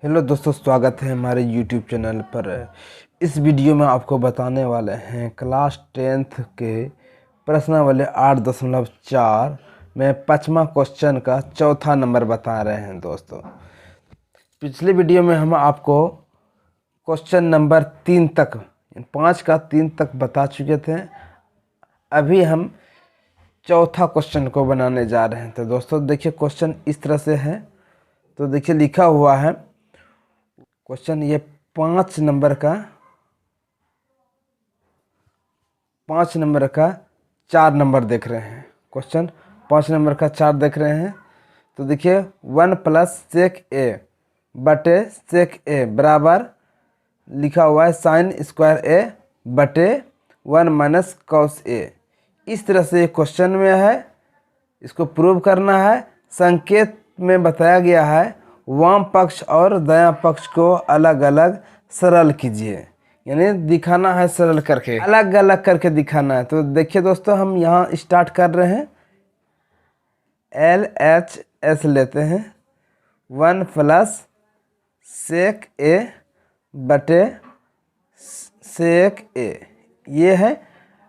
Hello दोस्तों, स्वागत है हमारे YouTube चैनल पर। इस वीडियो में आपको बताने वाले हैं क्लास 10th के प्रश्नावली 8.4 में 5वां क्वेश्चन का चौथा नंबर बता रहे हैं। दोस्तों, पिछले वीडियो में हम आपको क्वेश्चन नंबर 3 तक 5 का 3 तक बता चुके थे। अभी हम चौथा क्वेश्चन को बनाने जा रहे हैं। तो दोस्तों देखिए, क्वेश्चन इस तरह से है। तो देखिए लिखा हुआ है क्वेश्चन, ये 5 नंबर का 4 नंबर देख रहे हैं। क्वेश्चन 5 नंबर का 4 देख रहे हैं। तो देखिए 1 + sec a बटे sec a बराबर लिखा हुआ है sin² a बटे 1 - cos a। इस तरह से क्वेश्चन में है, इसको प्रूव करना है। संकेत में बताया गया है वाम पक्ष और दायां पक्ष को अलग अलग सरल कीजिए, यानी दिखाना है सरल करके, अलग अलग करके दिखाना है। तो देखिए दोस्तों, हम यहाँ स्टार्ट कर रहे हैं। LHS लेते हैं 1 + sec a बटे sec a, ये है।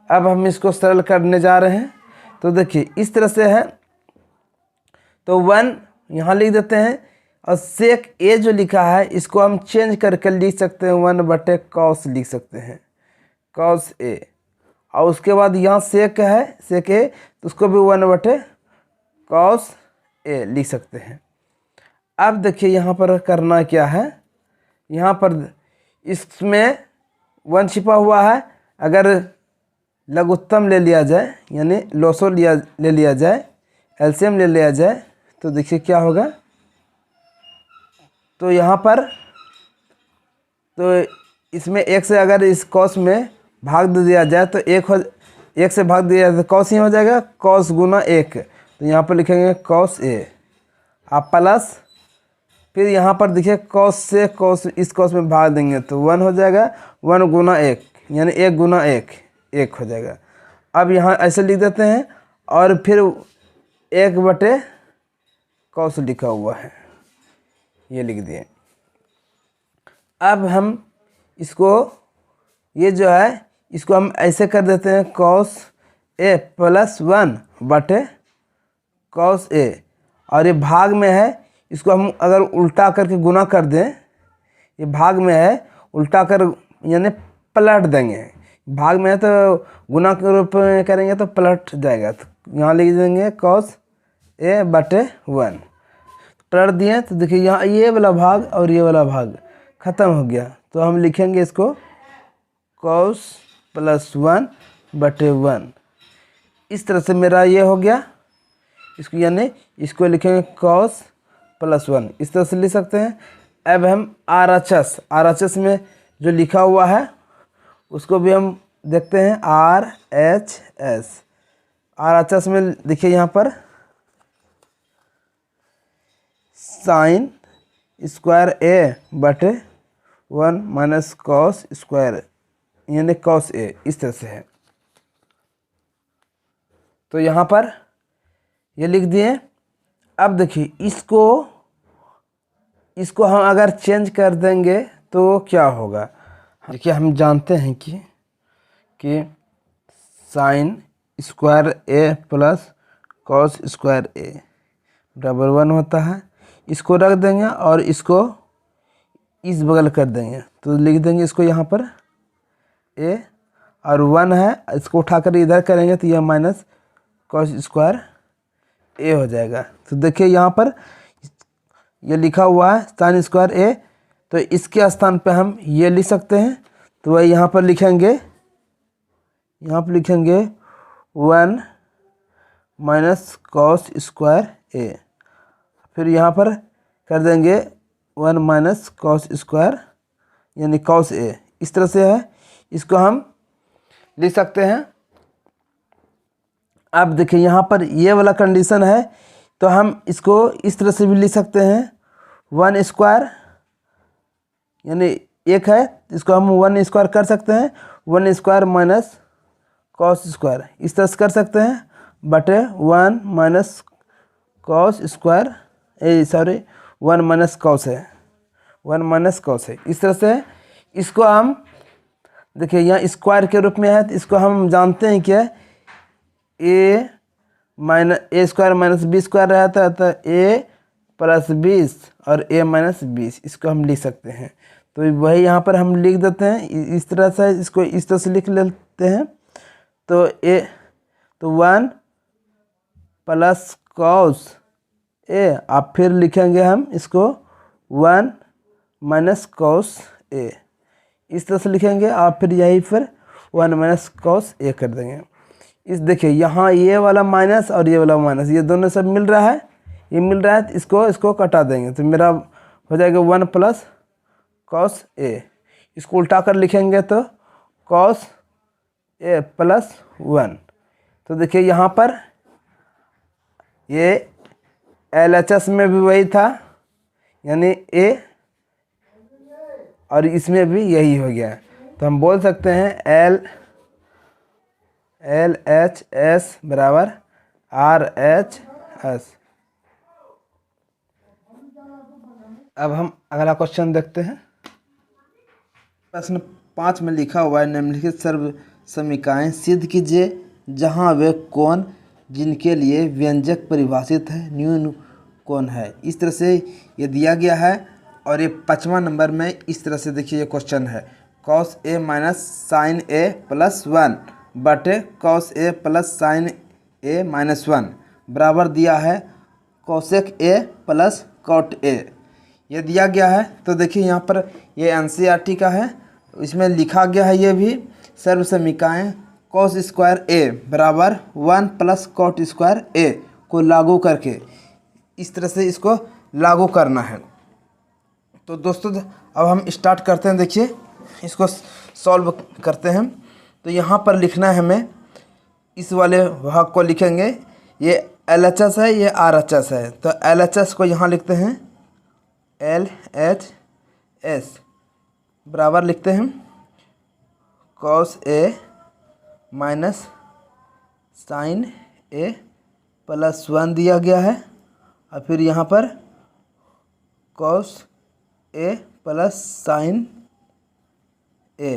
अब हम इसको सरल करने जा रहे हैं। तो देखिए इस तरह से है। तो 1 यहाँ लिख देते हैं, और sec a जो लिखा है इसको हम चेंज करके लिख सकते हैं 1 बटे cos लिख सकते हैं, cos a। और उसके बाद यहाँ sec है, sec a, तो उसको भी 1 बटे cos a लिख सकते हैं। अब देखिए यहाँ पर करना क्या है, यहाँ पर इसमें 1 छिपा हुआ है। अगर लघुत्तम ले लिया जाए, यानी लोसो ले लिया जाए, एलसीएम ले लिया जाए, तो देखिए क्या होगा। तो यहाँ पर तो इसमें 1 से अगर इस cos में भाग दे दिया जाए तो 1 से भाग दिया जाए तो cos ही हो जाएगा, cos गुना 1। तो यहाँ पर लिखेंगे cos a, आप प्लस फिर यहाँ पर देखिए cos से cos इस cos में भाग देंगे तो 1 हो जाएगा, 1 गुना 1 यानी 1 गुना 1 हो जाएगा। अब यहाँ ऐसे लिख देते हैं, और फिर 1 बटे cos लिखा हुआ है, ये लिख दिए। अब हम इसको, ये जो है इसको हम ऐसे कर देते हैं cos a + 1 बटे cos a, और ये भाग में है, इसको हम अगर उल्टा करके गुना कर दें, ये भाग में है, उल्टा कर यानी पलट देंगे। भाग में है तो गुना के रूप में करेंगे तो पलट जाएगा। तो यहाँ लिख देंगे cos a बटे 1, पलट दिए। तो देखिए यहाँ ये वाला भाग और ये वाला भाग ख़त्म हो गया। तो हम लिखेंगे इसको cos + 1 बटे 1। इस तरह से मेरा ये हो गया। इसको यानी इसको लिखेंगे cos + 1, इस तरह से लिख सकते हैं। अब हम RHS में जो लिखा हुआ है उसको भी हम देखते हैं। RHS में देखिए यहाँ पर sin² a बटे 1 - cos² यानी cos a, इस तरह से है। तो यहाँ पर ये लिख दिए। अब देखिए इसको हम अगर चेंज कर देंगे तो क्या होगा। देखिए हम जानते हैं कि sin² a + cos² a बराबर 1 होता है। इसको रख देंगे और इसको इस बगल कर देंगे, तो लिख देंगे इसको यहाँ पर a, और 1 है, इसको उठाकर इधर करेंगे तो यह -cos² a हो जाएगा। तो देखिए यहाँ पर ये लिखा हुआ है sin² a, तो इसके स्थान पे हम ये लिख सकते हैं। तो वह यहाँ पर लिखेंगे 1 - cos² a, फिर यहाँ पर कर देंगे 1 - cos² यानी cos a, इस तरह से है। इसको हम लिख सकते हैं। अब देखिए यहाँ पर ये वाला कंडीशन है, तो हम इसको इस तरह से भी लिख सकते हैं। 1² यानी 1 है, इसको हम 1² कर सकते हैं, 1² - cos², इस तरह से कर सकते हैं, बटे 1 - cos² 1 - cos है, 1 माइनस कॉस है। इस तरह से इसको हम देखिए यहाँ स्क्वायर के रूप में है, तो इसको हम जानते हैं कि ए स्क्वायर माइनस बी स्क्वायर रहता है, तो ए प्लस 20 और ए माइनस 20 इसको हम लिख सकते हैं। तो वही यहाँ पर हम लिख देते हैं इस तरह से, इसको इस तरह से लिख लेते हैं। तो 1 प्लस कॉस ए, आप फिर लिखेंगे हम इसको 1 माइनस कॉस ए, इस तरह से लिखेंगे। आप फिर यही फिर 1 माइनस कॉस ए कर देंगे। इस देखिए यहाँ ये वाला माइनस और ये वाला माइनस, ये दोनों सब मिल रहा है, ये मिल रहा है, तो इसको कटा देंगे, तो मेरा हो जाएगा 1 प्लस कॉस ए। इसको उल्टा कर लिखेंगे तो कॉस ए प्लस 1। तो देखिए यहाँ पर ये LHS में भी वही था, यानी ए, और इसमें भी यही हो गया। तो हम बोल सकते हैं LHS बराबर RHS। अब हम अगला क्वेश्चन देखते हैं। प्रश्न 5 में लिखा हुआ है, निम्नलिखित सर्व समीकरण सिद्ध कीजिए जहां वे कोण जिनके लिए व्यंजक परिभाषित है न्यून कोण है। इस तरह से ये दिया गया है, और ये 5वां नंबर में इस तरह से देखिए ये क्वेश्चन है, कॉस ए माइनस साइन ए प्लस 1 बटे cos A plus sine A minus 1 बराबर दिया है cosec A plus cot A. ये दिया गया है। तो देखिए यहाँ पर ये NCERT का है, इसमें लिखा गया है ये भी सर्व समीकरण कॉस स्क्वायर ए बराबर 1 प्लस कॉट स्क्वायर ए को लागू करके, इस तरह से इसको लागू करना है। तो दोस्तों अब हम स्टार्ट करते हैं। देखिए इसको सॉल्व करते हैं। तो यहाँ पर लिखना है हमें, इस वाले भाग को लिखेंगे, ये LHS है, ये RHS है। तो LHS को यहाँ लिखते हैं LHS बराबर लिखते हैं कॉस ए माइनस साइन ए प्लस 1 दिया गया है, और फिर यहाँ पर cos A plus sine A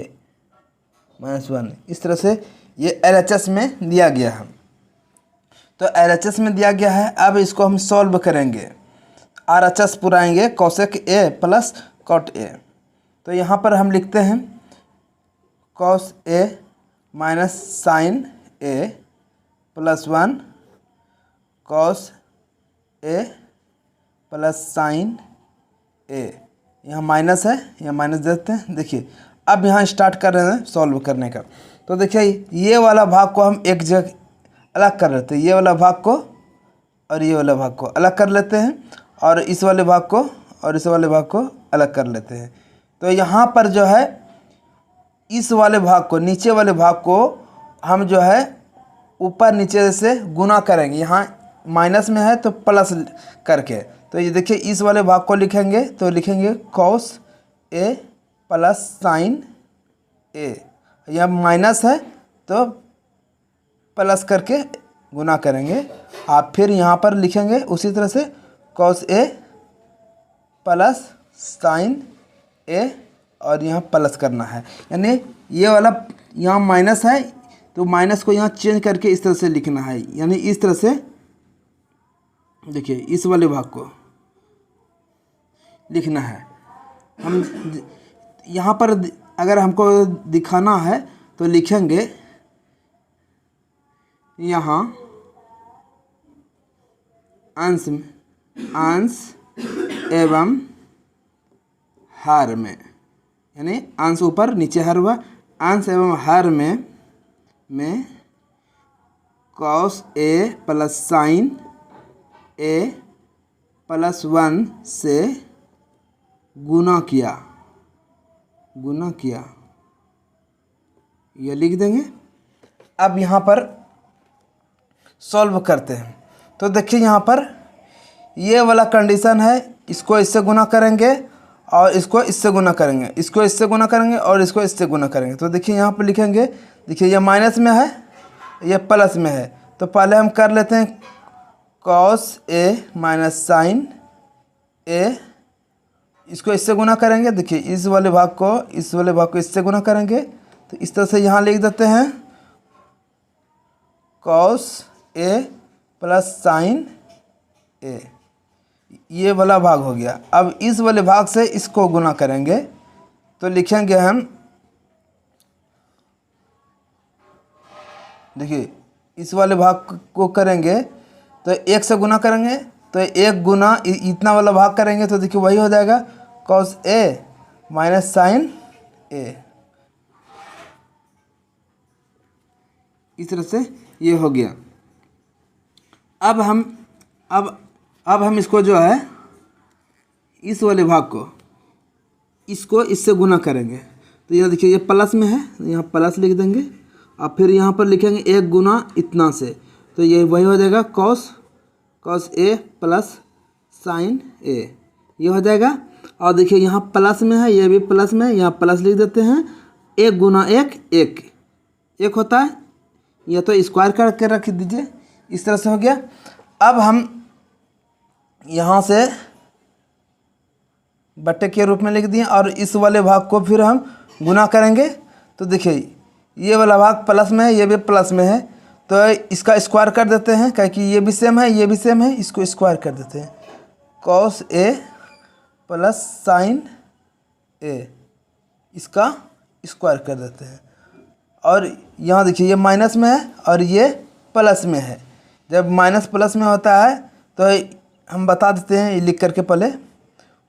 minus 1, इस तरह से ये LHS में दिया गया है। तो LHS में दिया गया है। अब इसको हम सॉल्व करेंगे, RHS पुराएंगे cosec A plus cot a. तो यहाँ पर हम लिखते हैं cos A minus sine A plus 1 cos A plus sine a, यहाँ माइनस है, यहाँ माइनस देते हैं। देखिए अब यहाँ स्टार्ट कर रहे हैं सॉल्व करने का। तो देखिए ये वाला भाग को हम एक जगह अलग कर लेते हैं, ये वाला भाग को और ये वाला भाग को अलग कर लेते हैं, और इस वाले भाग को और इस वाले भाग को अलग कर लेते हैं। तो यहाँ पर जो है इस वाले भाग को, नीचे वाले भाग को हम जो है ऊपर नीचे से गुना करेंगे, यहाँ माइनस में है तो प्लस करके। तो ये देखिए इस वाले भाग को लिखेंगे, तो लिखेंगे कॉस ए प्लस साइन ए, यह माइनस है तो प्लस करके गुना करेंगे। आप फिर यहाँ पर लिखेंगे उसी तरह से कॉस ए प्लस साइन ए, और यहाँ प्लस करना है, यानी ये वाला यहाँ माइनस है तो माइनस को यहाँ चेंज करके इस तरह से लिखना है, यानी इस तरह से देखिए इस वाले भाग को लिखना है। हम यहाँ पर अगर हमको दिखाना है तो लिखेंगे यहाँ अंश एवं हर में, यानी अंश ऊपर नीचे हर हुआ, अंश एवं हर में cos A plus sine A plus 1 से गुना किया ये लिख देंगे। अब यहाँ पर सॉल्व करते हैं। तो देखिए यहाँ पर ये वाला कंडीशन है, इसको इससे गुना करेंगे और इसको इससे गुना करेंगे, इसको इससे गुना करेंगे और इसको इससे गुना करेंगे। तो देखिए यहाँ पर लिखेंगे, देखिए ये माइनस में है, ये प्लस में है। तो पहले हम कर लेते हैं कॉस ए माइनस साइन ए इसको इससे गुना करेंगे, देखिए इस वाले भाग को इससे गुना करेंगे, तो इस तरह से यहाँ लिख देते हैं कॉस ए प्लस साइन ए, ये वाला भाग हो गया। अब इस वाले भाग से इसको गुना करेंगे तो लिखेंगे हम, देखिए इस वाले भाग को करेंगे तो 1 से गुना करेंगे, तो 1 गुना इतना वाला भाग करेंगे तो देखिए वही हो जाएगा कॉस ए माइनस साइन ए। इस तरह से ये हो गया। अब हम इसको जो है इस वाले भाग को इसको इससे गुना करेंगे, तो यहाँ देखिए ये प्लस में है, यहाँ प्लस लिख देंगे, और फिर यहाँ पर लिखेंगे 1 गुना इतना से, तो ये वही हो जाएगा कॉस ए प्लस साइन ए, ये हो जाएगा। और देखिए यहाँ प्लस में है, ये भी प्लस में है, यहाँ प्लस लिख देते हैं, 1 गुना 1 1 होता है, यह तो स्क्वायर करके रख दीजिए। इस तरह से हो गया। अब हम यहाँ से बट्टे के रूप में लिख दिए और इस वाले भाग को फिर हम गुना करेंगे, तो देखिए ये वाला भाग प्लस में है, ये भी प्लस में है, तो इसका स्क्वायर कर देते हैं, क्योंकि ये भी सेम है ये भी सेम है, इसको स्क्वायर कर देते हैं कॉस ए प्लस साइन ए, इसका स्क्वायर कर देते हैं। और यहाँ देखिए ये माइनस में है और ये प्लस में है, जब माइनस प्लस में होता है तो हम बता देते हैं लिख करके, पहले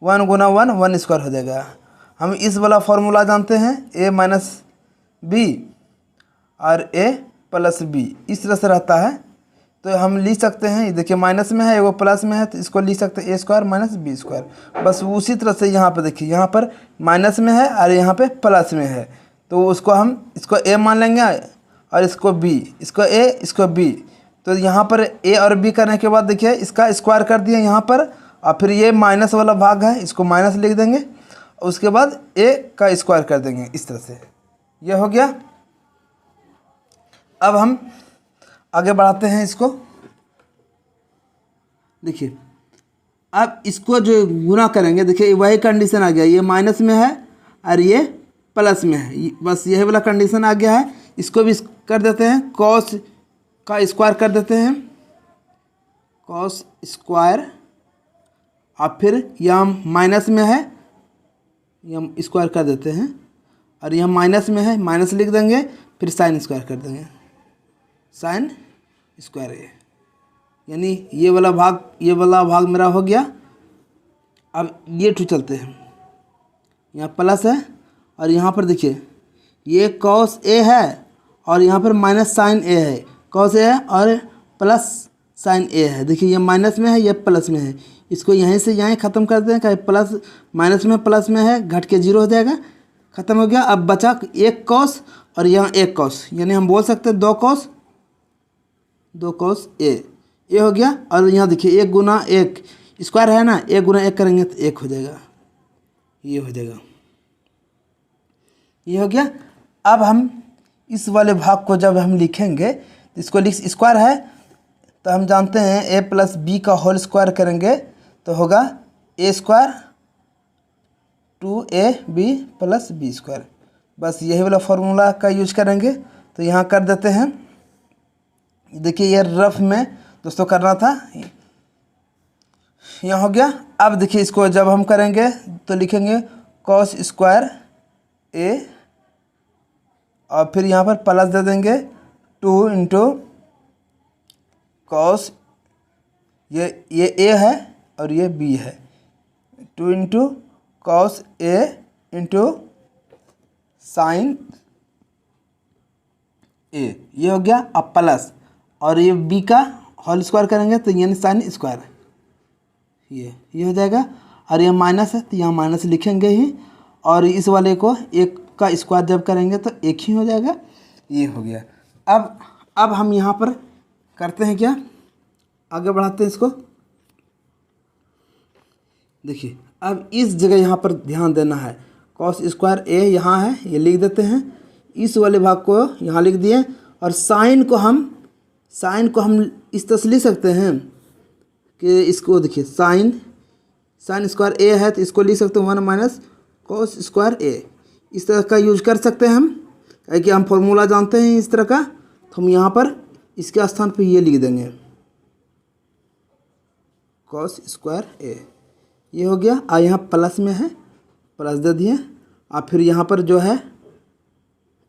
1 गुना 1 स्क्वायर हो जाएगा। हम इस वाला फॉर्मूला जानते हैं, ए माइनस बी और ए प्लस बी, इस तरह से रहता है, तो हम लिख सकते हैं, देखिए माइनस में है वो प्लस में है, तो इसको लिख सकते हैं a square minus B square. बस उसी तरह से यहाँ पर देखिए, यहाँ पर माइनस में है और यहाँ पे प्लस में है, तो उसको हम इसको ए मान लेंगे और इसको बी, इसको ए इसको बी, तो यहाँ पर ए और बी करने के बाद देखिए इसका स्क्वायर कर दिए यहाँ पर, और फिर ये माइनस वाला भाग है इसको माइनस लिख देंगे, उसके बाद ए का स्क्वायर कर देंगे, इस तरह से ये हो गया। अब हम आगे बढ़ाते हैं इसको, देखिए अब इसको जो गुना करेंगे, देखिए वही कंडीशन आ गया, ये माइनस में है और ये प्लस में है, बस यही वाला कंडीशन आ गया है। इसको भी कर देते हैं, कॉस का स्क्वायर कर देते हैं, कॉस स्क्वायर, और फिर यहाँ माइनस में है यहाँ स्क्वायर कर देते हैं, और यहाँ माइनस में है माइनस लिख देंगे, फिर साइन स्क्वायर कर देंगे, साइन स्क्वायर ए, यानी ये वाला भाग मेरा हो गया। अब ये टू चलते हैं, यहाँ प्लस है और यहाँ पर देखिए ये कॉस ए है और यहाँ पर माइनस साइन ए है, कॉस ए है और प्लस साइन ए है, देखिए ये माइनस में है ये प्लस में है, इसको यहीं से यहीं ख़त्म कर दें, क्या प्लस माइनस में प्लस में है घट के 0 हो जाएगा, ख़त्म हो गया। अब बचा 1 कॉस और यहाँ 1 कॉस, यानी हम बोल सकते हैं 2 कॉस ए, ये हो गया। और यहाँ देखिए 1 गुना 1 स्क्वायर है ना, 1 गुना 1 करेंगे तो 1 हो जाएगा, ये हो जाएगा, ये हो गया। अब हम इस वाले भाग को जब हम लिखेंगे तो इसको स्क्वायर है, तो हम जानते हैं ए प्लस बी का होल स्क्वायर करेंगे तो होगा a square 2ab plus b square, बस यही वाला फॉर्मूला का यूज करेंगे। तो यहाँ कर देते हैं, देखिए ये रफ में दोस्तों करना था, यहाँ हो गया। अब देखिए इसको जब हम करेंगे तो लिखेंगे कॉस स्क्वायर ए और फिर यहाँ पर प्लस दे देंगे 2 इंटू कॉस, ये ए है और ये बी है, 2 into cos A into sine ए, ये हो गया। अब प्लस और ये बी का होल स्क्वायर करेंगे तो यानी साइन स्क्वायर, ये हो जाएगा। और ये माइनस है तो यहाँ माइनस लिखेंगे ही, और इस वाले को 1 का स्क्वायर जब करेंगे तो 1 ही हो जाएगा, ये हो गया। अब हम यहाँ पर करते हैं क्या, आगे बढ़ाते हैं इसको। देखिए अब इस जगह यहाँ पर ध्यान देना है, कॉस स्क्वायर ए यहाँ है, ये लिख देते हैं, इस वाले भाग को यहाँ लिख दिए, और साइन को हम इस तरह से लिख सकते हैं कि इसको देखिए साइन साइन स्क्वायर ए है तो इसको लिख सकते हैं 1 माइनस कॉस स्क्वायर ए। इस तरह का यूज कर सकते हैं हम, क्योंकि हम फॉर्मूला जानते हैं इस तरह का। तो हम यहाँ पर इसके स्थान पर ये लिख देंगे कॉस स्क्वायर ए, ये हो गया। और यहाँ प्लस में है, प्लस दे दिए। और फिर यहाँ पर जो है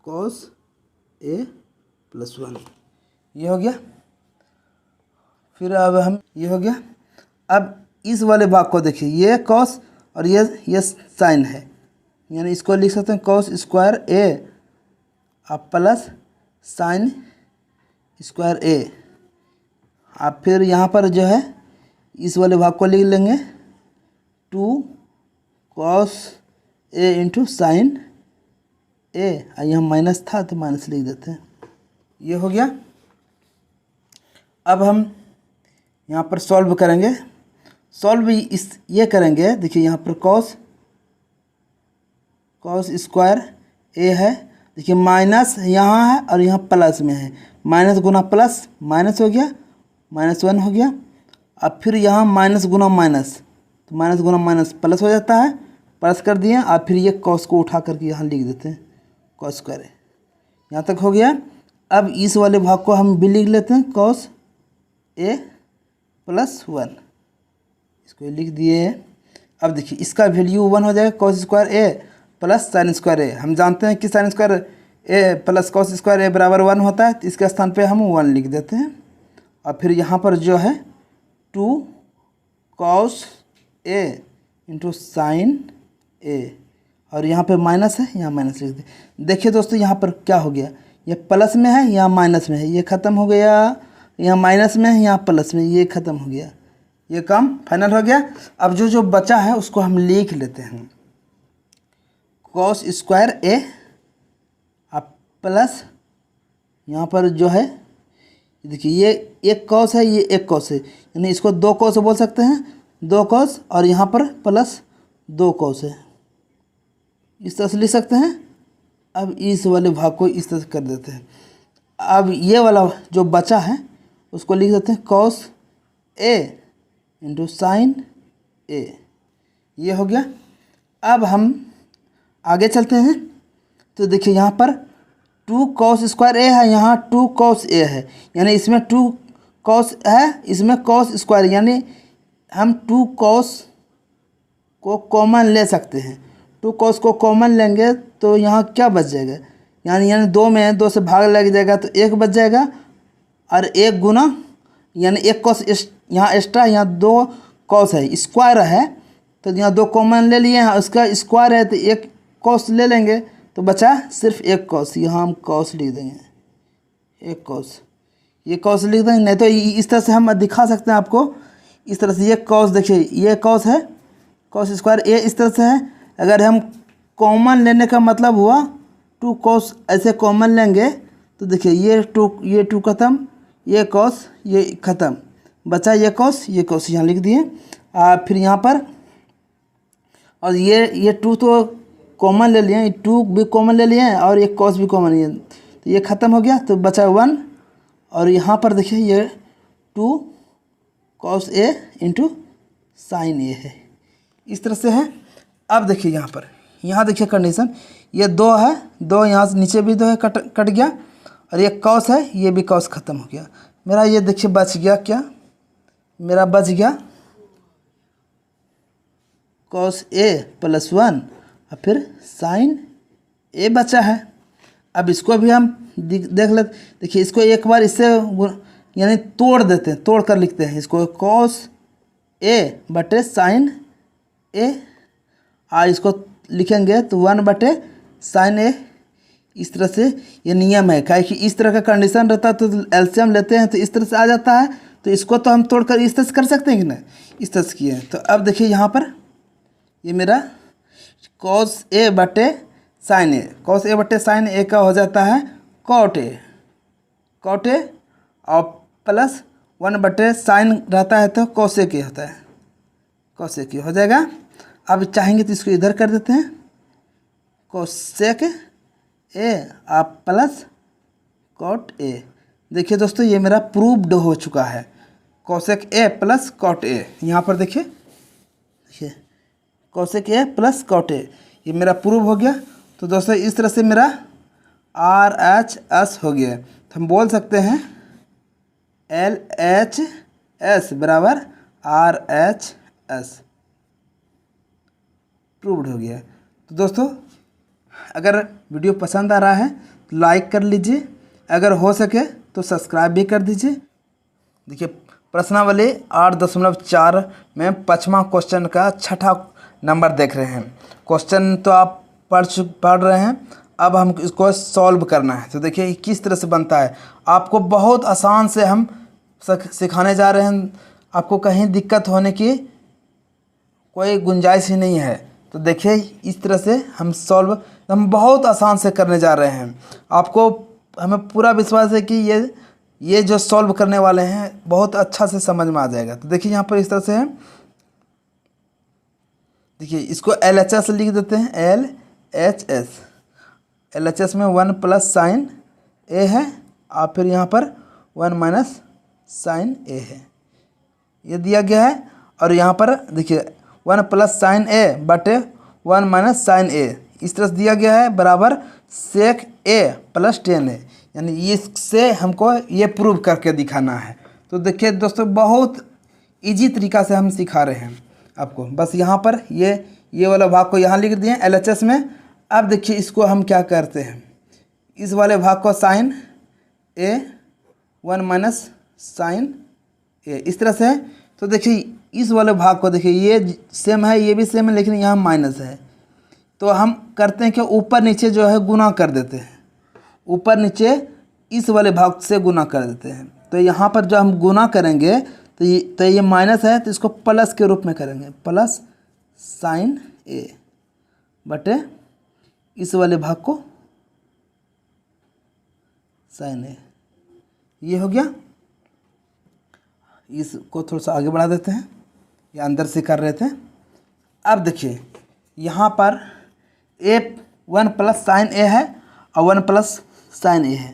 कॉस ए प्लस 1, ये हो गया। फिर अब हम, ये हो गया। अब इस वाले भाग को देखिए, ये कॉस और ये साइन है, यानी इसको लिख सकते हैं कॉस स्क्वायर ए अब प्लस साइन स्क्वायर ए। अब फिर यहाँ पर जो है इस वाले भाग को लिख लेंगे 2 cos A into sine a. यहाँ माइनस था तो माइनस लिख देते हैं, ये हो गया। अब हम यहाँ पर सॉल्व करेंगे। सॉल्व ये करेंगे, देखिए यहाँ पर कॉस स्क्वायर ए है, देखिए माइनस यहाँ है और यहाँ प्लस में है, माइनस गुना प्लस माइनस हो गया, -1 हो गया। अब फिर यहाँ माइनस गुना माइनस, तो माइनस गुना माइनस प्लस हो जाता है, प्लस कर दिए। और फिर ये कॉस को उठा करके यहाँ लिख देते हैं कॉस स्क्वायर ए, यहाँ तक हो गया। अब इस वाले भाग को हम भी लिख लेते हैं कॉस ए प्लस 1, इसको लिख दिए। अब देखिए इसका वैल्यू 1 हो जाएगा, कॉस स्क्वायर ए प्लस साइन स्क्वायर ए। हम जानते हैं कि sign square A plus cos square a बराबर 1 होता है, तो इसके स्थान पे हम 1 लिख देते हैं। और फिर यहाँ पर जो है 2 कॉस ए इंटू साइन ए, और यहाँ पे माइनस है, यहाँ माइनस लिख दें। देखिए दोस्तों यहाँ पर क्या हो गया, ये प्लस में है, यहाँ माइनस में है, ये ख़त्म हो गया। यहाँ माइनस में है, यहाँ प्लस में, ये ख़त्म हो गया, ये काम फाइनल हो गया। अब जो बचा है उसको हम लिख लेते हैं कॉस स्क्वायर ए अब प्लस यहाँ पर जो है, देखिए ये एक कॉस है, ये एक कॉस है, यानी इसको 2 कॉस बोल सकते हैं, 2 कॉस, और यहाँ पर प्लस 2 कॉस है, इस तरह से लिख सकते हैं। अब इस वाले भाग को इस तरह से कर देते हैं। अब ये वाला जो बचा है उसको लिख देते हैं कॉस ए इंटू साइन ए, ये हो गया। अब हम आगे चलते हैं। तो देखिए यहाँ पर 2 कॉस स्क्वायर ए है, यहाँ 2 कॉस ए है, यानी इसमें 2 कॉस है, इसमें कॉस स्क्वायर, यानी हम 2 कॉस को कॉमन ले सकते हैं। 2 कॉस को कॉमन लेंगे तो यहाँ क्या बच जाएगा, यानी 2 में 2 से भाग लग जाएगा तो 1 बच जाएगा, और 1 गुना, यानी 1 कॉस यहाँ एक्स्ट्रा, यहाँ 2 कॉस है, स्क्वायर है, तो यहाँ 2 कॉमन ले लिए हैं, उसका स्क्वायर है तो 1 कॉस ले लेंगे, तो बचा सिर्फ 1 कॉस। यहाँ हम कॉस लिख देंगे, 1 कॉस, ये कॉस लिख देंगे। नहीं तो इस तरह से हम दिखा सकते हैं आपको, इस तरह से ये कॉस, देखिए ये कॉस है, कॉस स्क्वायर ए इस तरह से है। अगर हम कॉमन लेने का मतलब हुआ 2 कॉस ऐसे कॉमन लेंगे तो देखिए ये 2 ख़त्म, ये कॉस ये ख़त्म, बचा ये कॉस यहाँ लिख दिए। फिर यहाँ पर, और ये 2 तो कॉमन ले लिए, 2 भी कॉमन ले लिए और एक कॉस भी कॉमन लिए, तो ये ख़त्म हो गया, तो बचा 1। और यहाँ पर देखिए ये 2 कॉस ए इंटू साइन ए है, इस तरह से है। अब देखिए यहाँ पर, यहाँ देखिए कंडीशन, ये 2 है, 2 यहाँ से नीचे भी 2 है, कट गया, और ये कॉस है, ये भी कॉस ख़त्म हो गया मेरा। ये देखिए बच गया, क्या मेरा बच गया कॉस ए प्लस 1 और फिर साइन ए बचा है। अब इसको भी हम देख लेते, देखिए इसको एक बार इससे यानी तोड़ देते हैं, तोड़ कर लिखते हैं इसको कॉस ए बटे साइन ए, और इसको लिखेंगे तो 1 बटे साइन ए। इस तरह से ये नियम है, क्या कि इस तरह का कंडीशन रहता है तो एलसीएम लेते हैं तो इस तरह से आ जाता है, तो इसको तो हम तोड़कर इस तरह से कर सकते हैं कि नहीं, इस तरह से किए हैं। तो अब देखिए यहाँ पर ये मेरा कॉस ए बटे साइन ए, कॉस ए बटे साइन ए का हो जाता है कॉट ए, और प्लस 1 बटे साइन रहता है तो कॉसेक ए होता है, कॉसेक ए हो जाएगा। अब चाहेंगे तो इसको इधर कर देते हैं, कॉसेक ए आप प्लस कॉट ए। देखिए दोस्तों ये मेरा प्रूव्ड हो चुका है, cosec A plus cot A. यहाँ पर देखिए देखिए cosec A plus cot A, ये मेरा प्रूव हो गया। तो दोस्तों इस तरह से मेरा RHS हो गया। तो हम बोल सकते हैं LHS बराबर RHS, प्रूव्ड हो गया। तो दोस्तों अगर वीडियो पसंद आ रहा है तो लाइक कर लीजिए, अगर हो सके तो सब्सक्राइब भी कर दीजिए। देखिए प्रश्नावली 8.4 में 5वां क्वेश्चन का 6ठा नंबर देख रहे हैं। क्वेश्चन तो आप पढ़ रहे हैं, अब हम इसको सॉल्व करना है। तो देखिए किस तरह से बनता है, आपको बहुत आसान से हम सिखाने जा रहे हैं, आपको कहीं दिक्कत होने की कोई गुंजाइश ही नहीं है। तो देखिए इस तरह से हम बहुत आसान से करने जा रहे हैं। आपको हमें पूरा विश्वास है कि ये जो सॉल्व करने वाले हैं बहुत अच्छा से समझ में आ जाएगा। तो देखिए यहाँ पर इस तरह से है, देखिए इसको LHS लिख देते हैं, LHS। LHS में 1 प्लस साइन ए है और फिर यहाँ पर 1 माइनस साइन ए है, ये दिया गया है। और यहाँ पर देखिए 1 प्लस साइन ए बटे 1 माइनस साइन ए, इस तरह से दिया गया है, बराबर सेक ए प्लस टेन ए, यानी इससे हमको ये प्रूव करके दिखाना है। तो देखिए दोस्तों बहुत इजी तरीका से हम सिखा रहे हैं आपको। बस यहाँ पर ये वाला भाग को यहाँ लिख दिए LHS में। अब देखिए इसको हम क्या करते हैं, इस वाले भाग को साइन ए 1 माइनस साइन ए, इस तरह से। तो देखिए इस वाले भाग को देखिए ये सेम है, ये भी सेम है, लेकिन यहाँ माइनस है। तो हम करते हैं कि ऊपर नीचे जो है गुना कर देते हैं, ऊपर नीचे इस वाले भाग से गुना कर देते हैं। तो यहाँ पर जो हम गुना करेंगे तो ये माइनस है, तो इसको प्लस के रूप में करेंगे, प्लस साइन ए बटे इस वाले भाग को साइन ए, ये हो गया। इसको थोड़ा सा आगे बढ़ा देते हैं, ये अंदर से कर रहे थे। अब देखिए यहाँ पर ए 1 प्लस साइन ए है और 1 प्लस साइन ए है,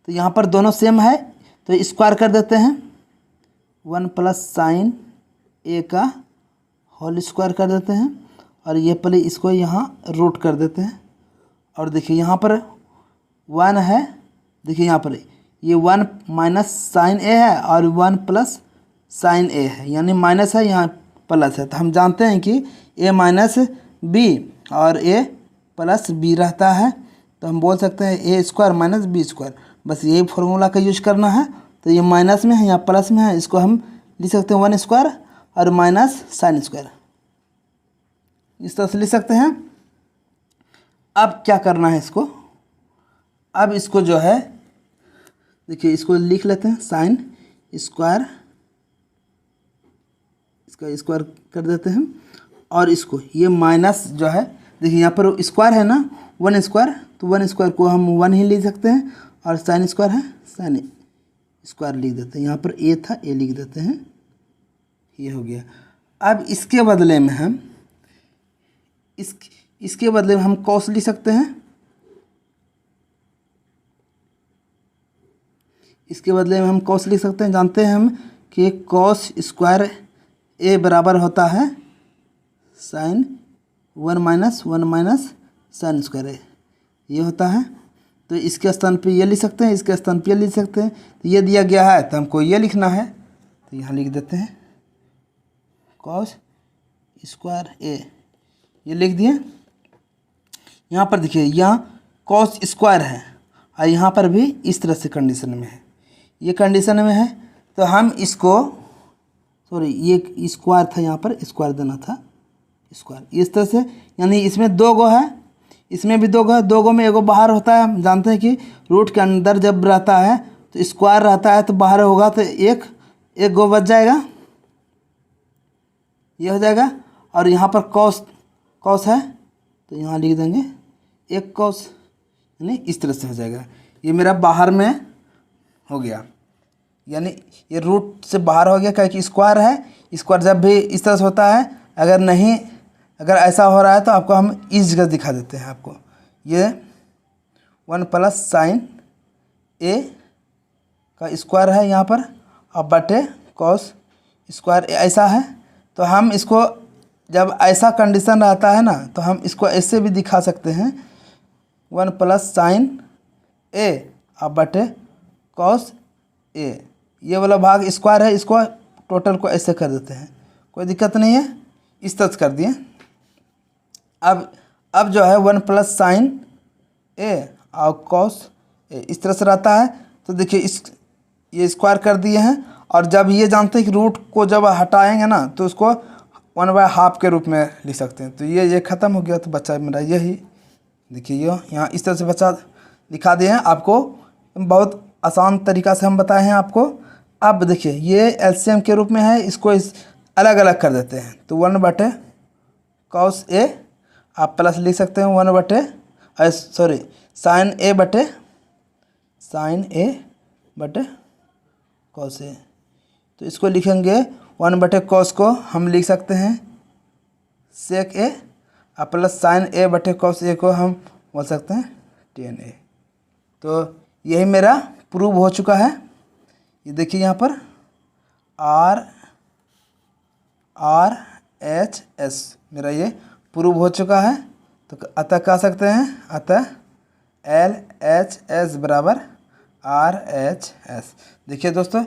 तो यहाँ पर दोनों सेम है, तो स्क्वायर कर देते हैं। 1 प्लस साइन ए का होल स्क्वायर कर देते हैं, और ये पहले इसको यहाँ रूट कर देते हैं। और देखिए यहाँ पर 1 है, देखिए यहाँ पर ये 1 माइनस साइन ए है और 1 प्लस साइन ए है, यानी माइनस है यहाँ प्लस है। तो हम जानते हैं कि ए माइनस बी और ए प्लस बी रहता है, तो हम बोल सकते हैं a square minus B square. बस यही फॉर्मूला का यूज करना है। तो ये माइनस में है, यहाँ प्लस में है, इसको हम लिख सकते हैं 1 स्क्वायर और माइनस साइन स्क्वायर, इस तरह से लिख सकते हैं। अब क्या करना है इसको, अब इसको जो है देखिए इसको लिख लेते हैं साइन स्क्वायर, इसका स्क्वायर कर देते हैं। और इसको ये माइनस जो है देखिए यहाँ पर स्क्वायर है ना 1 स्क्वायर, तो 1 स्क्वायर को हम 1 ही लिख सकते हैं, और साइन स्क्वायर है साइन स्क्वायर लिख देते हैं। यहाँ पर ए था, ए लिख देते हैं, ये हो गया। अब इसके बदले में हम इसके बदले में हम कॉस लिख सकते हैं, इसके बदले में हम कॉस लिख सकते हैं। जानते हैं हम कि कॉस स्क्वायर ए बराबर होता है साइन 1 माइनस साइन स्क्वायर ए, ये होता है। तो इसके स्थान पे ये लिख सकते हैं, इसके स्थान पे ये लिख सकते हैं। तो ये दिया गया है तो हमको ये लिखना है, तो यहाँ लिख देते हैं कॉस स्क्वायर ए, ये लिख दिए। यहाँ पर देखिए यहाँ कॉस स्क्वायर है और यहाँ पर भी इस तरह से कंडीशन में है, ये कंडीशन में है। तो हम इसको सॉरी ये स्क्वायर था, यहाँ पर स्क्वायर देना था, स्क्वायर इस तरह से, यानी इसमें 2 गो है, इसमें भी 2 गो है, 2 गो में एगो बाहर होता है। हम जानते हैं कि रूट के अंदर जब रहता है तो स्क्वायर रहता है, तो बाहर होगा तो एक गो बच जाएगा, ये हो जाएगा। और यहाँ पर कॉस है तो यहाँ लिख देंगे 1 कॉस, यानी इस तरह से हो जाएगा। ये मेरा बाहर में हो गया, यानी ये रूट से बाहर हो गया, क्योंकि स्क्वायर है। स्क्वायर जब भी इस तरह से होता है, अगर ऐसा हो रहा है तो आपको हम इस जगह दिखा देते हैं। आपको ये 1 प्लस साइन ए का स्क्वायर है यहाँ पर, और बटे कॉस स्क्वायर ऐसा है। तो हम इसको जब ऐसा कंडीशन रहता है ना तो हम इसको ऐसे भी दिखा सकते हैं, 1 प्लस साइन ए अब बटे कॉस ए। ये वाला भाग स्क्वायर है, इसको टोटल को ऐसे कर देते हैं, कोई दिक्कत नहीं है, इस तरह से कर दिए। अब जो है 1 प्लस साइन ए और कॉस ए इस तरह से रहता है। तो देखिए ये स्क्वायर कर दिए हैं, और जब ये जानते हैं कि रूट को जब हटाएंगे ना तो उसको 1/2 के रूप में लिख सकते हैं। तो ये ख़त्म हो गया। तो बच्चा मेरा यही देखिए ये यहाँ इस तरह से बच्चा दिखा दिए हैं आपको, बहुत आसान तरीक़ा से हम बताए हैं आपको। अब देखिए ये एलसीएम के रूप में है, इसको अलग अलग कर देते हैं। तो 1 बटे कॉस ए आप प्लस लिख सकते हैं 1 बटे साइन ए बटे कॉस ए। तो इसको लिखेंगे 1 बटे कॉस को हम लिख सकते हैं सेक ए, और प्लस साइन ए बटे कॉस ए को हम बोल सकते हैं टेन ए। तो यही मेरा प्रूव हो चुका है। ये देखिए यहाँ पर RHS मेरा ये प्रूव हो चुका है। तो अतः कह सकते हैं अतः LHS बराबर RHS। देखिए दोस्तों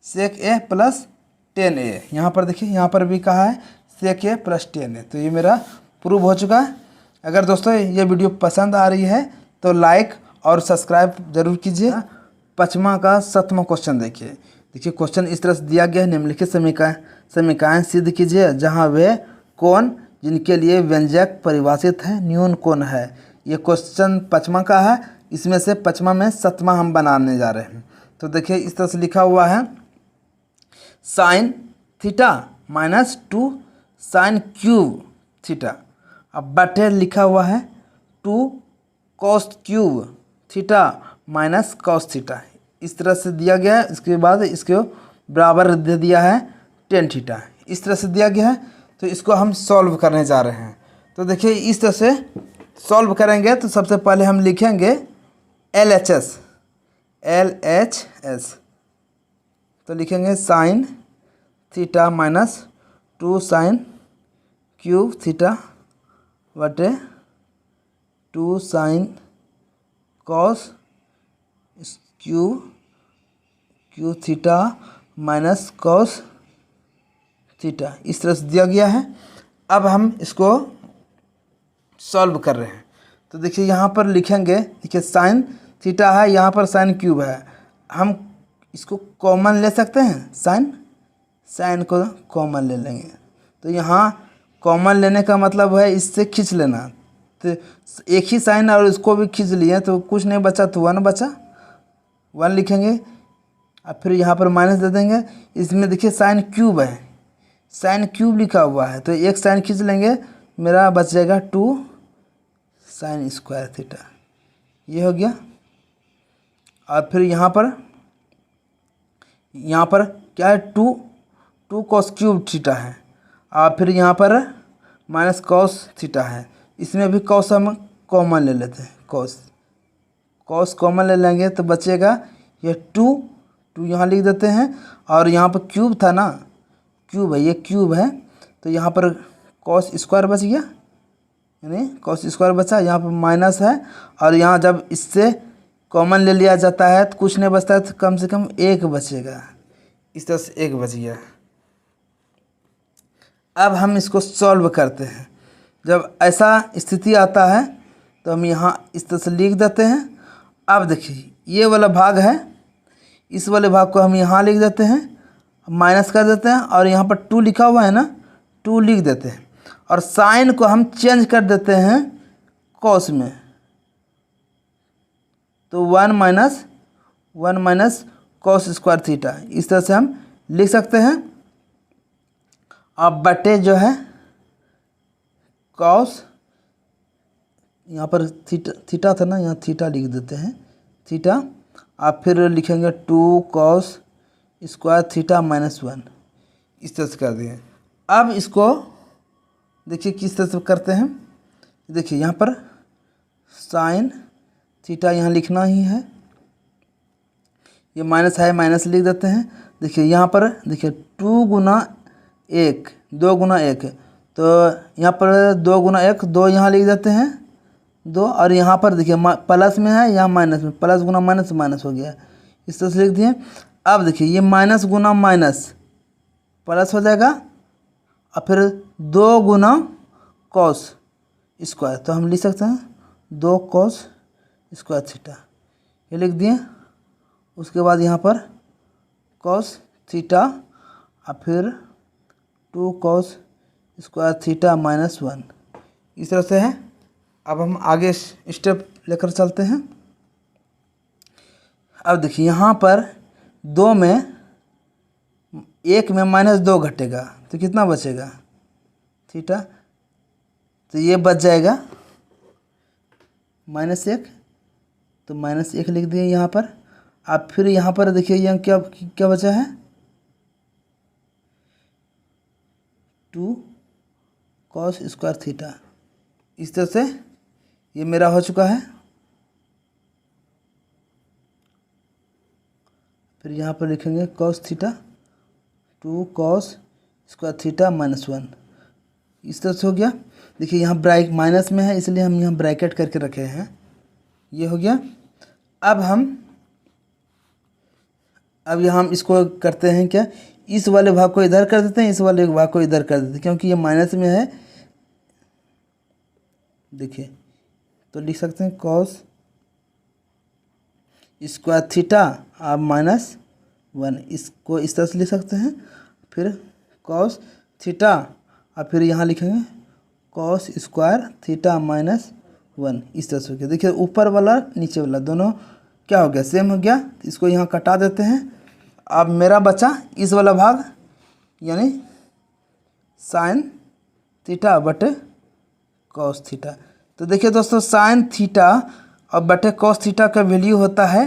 सेक ए प्लस 10a, यहाँ पर देखिए यहाँ पर भी कहा है सेक ए प्लस 10a। तो ये मेरा प्रूव हो चुका है। अगर दोस्तों ये वीडियो पसंद आ रही है तो लाइक और सब्सक्राइब जरूर कीजिए। 5वां का 7वां क्वेश्चन देखिए क्वेश्चन इस तरह से दिया गया है, निम्नलिखित समीकरण सिद्ध कीजिए जहाँ वे कोण जिनके लिए व्यंजक परिभाषित है न्यून कोण है। ये क्वेश्चन 5वां का है, इसमें से 5वां में 7वां हम बनाने जा रहे हैं। तो देखिए इस तरह से लिखा हुआ है sine theta minus 2 sine cube theta, अब बटे लिखा हुआ है 2 cos cube theta minus cos theta. इस तरह से दिया गया है। इसके बाद इसको बराबर दे दिया है टेन थीटा, इस तरह से दिया गया है। तो इसको हम सॉल्व करने जा रहे हैं। तो देखिए इस तरह से सॉल्व करेंगे। तो सबसे पहले हम लिखेंगे LHS। तो लिखेंगे sine theta minus 2 sine cube theta बटे 2 sine cos cube theta minus cos theta, इस तरह से दिया गया है। अब हम इसको सॉल्व कर रहे हैं। तो देखिए यहाँ पर लिखेंगे, देखिए साइन थीटा है, यहाँ पर साइन क्यूब है, हम इसको कॉमन ले सकते हैं, साइन को कॉमन ले लेंगे। तो यहाँ कॉमन लेने का मतलब है इससे खींच लेना। तो एक ही साइन और इसको भी खींच लिए तो कुछ नहीं बचा, तो 1 बचा, 1 लिखेंगे। अब फिर यहाँ पर माइनस दे देंगे। इसमें देखिए साइन क्यूब है, साइन क्यूब लिखा हुआ है, तो एक साइन खींच लेंगे, मेरा बच जाएगा 2 साइन स्क्वायर थीटा, ये हो गया। और फिर यहाँ पर क्या है 2 कॉस क्यूब थीटा है, और फिर यहाँ पर माइनस कॉस थीटा है। इसमें भी कॉस हम कॉमन ले लेते हैं, कॉस कॉमन ले लेंगे तो बचेगा ये 2 यहाँ लिख देते हैं, और यहाँ पर क्यूब था ना, क्यूब है, ये क्यूब है, तो यहाँ पर कॉस स्क्वायर बच गया, यानी कॉस स्क्वायर बचा। यहाँ पर माइनस है, और यहाँ जब इससे कॉमन ले लिया जाता है तो कुछ नहीं बचता है, तो कम से कम 1 बचेगा। इस तरह से 1 बच गया। अब हम इसको सॉल्व करते हैं। जब ऐसा स्थिति आता है तो हम यहाँ इस तरह से लिख देते हैं। अब देखिए ये वाला भाग है, इस वाले भाग को हम यहाँ लिख देते हैं, माइनस कर देते हैं, और यहाँ पर 2 लिखा हुआ है ना, 2 लिख देते हैं, और साइन को हम चेंज कर देते हैं कॉस में। तो 1 माइनस कॉस स्क्वायर थीटा, इस तरह से हम लिख सकते हैं। अब बटे जो है कॉस, यहाँ पर थीटा था ना, यहाँ थीटा लिख देते हैं, थीटा। आप फिर लिखेंगे 2 कॉस स्क्वायर थीटा माइनस 1, इस तरह से कर दिए। अब इसको देखिए किस तरह से करते हैं। देखिए यहाँ पर साइन थीटा यहाँ लिखना ही है, ये माइनस है, माइनस लिख देते हैं। देखिए यहाँ पर देखिए 2 गुना 1, 2 गुना 1, तो यहाँ पर 2 गुना 1, 2 यहाँ लिख देते हैं 2, और यहाँ पर देखिए प्लस में है, यहाँ माइनस में, प्लस गुना माइनस माइनस हो गया, इस तरह से लिख दिए। अब देखिए ये माइनस गुना माइनस प्लस हो जाएगा, और फिर 2 गुना कॉस स्क्वायर, तो हम लिख सकते हैं 2 कॉस स्क्वायर थीटा, ये लिख दिए। उसके बाद यहाँ पर कॉस थीटा और फिर 2 कॉस स्क्वायर थीटा माइनस 1, इस तरह से है। अब हम आगे स्टेप लेकर चलते हैं। अब देखिए यहाँ पर 2 में 1 में -2 घटेगा तो कितना बचेगा थीटा, तो ये बच जाएगा -1, तो -1 लिख दिए यहाँ पर। अब फिर यहाँ पर देखिए यहाँ क्या बचा है 2 कॉस स्क्वायर थीटा, इस तरह से ये मेरा हो चुका है। फिर यहाँ पर लिखेंगे cos theta 2 cos square theta -1, इस तरह से हो गया। देखिए यहाँ माइनस में है इसलिए हम यहाँ ब्रैकेट करके रखे हैं, ये हो गया। अब यहाँ हम इसको करते हैं क्या, इस वाले भाग को इधर कर देते हैं, इस वाले भाग को इधर कर देते हैं, क्योंकि ये माइनस में है। देखिए तो लिख सकते हैं कॉस स्क्वायर थीटा अब -1, इसको इस तरह से लिख सकते हैं। फिर कॉस थीटा और फिर यहाँ लिखेंगे कॉस स्क्वायर थीटा -1, इस तरह से हो गया। देखिए ऊपर वाला नीचे वाला दोनों क्या हो गया, सेम हो गया। इसको यहाँ कटा देते हैं। अब मेरा बचा इस वाला भाग, यानी साइन थीटा बटे कॉस थीटा। तो देखिए दोस्तों साइन थीटा और बटे कॉस थीटा का वैल्यू होता है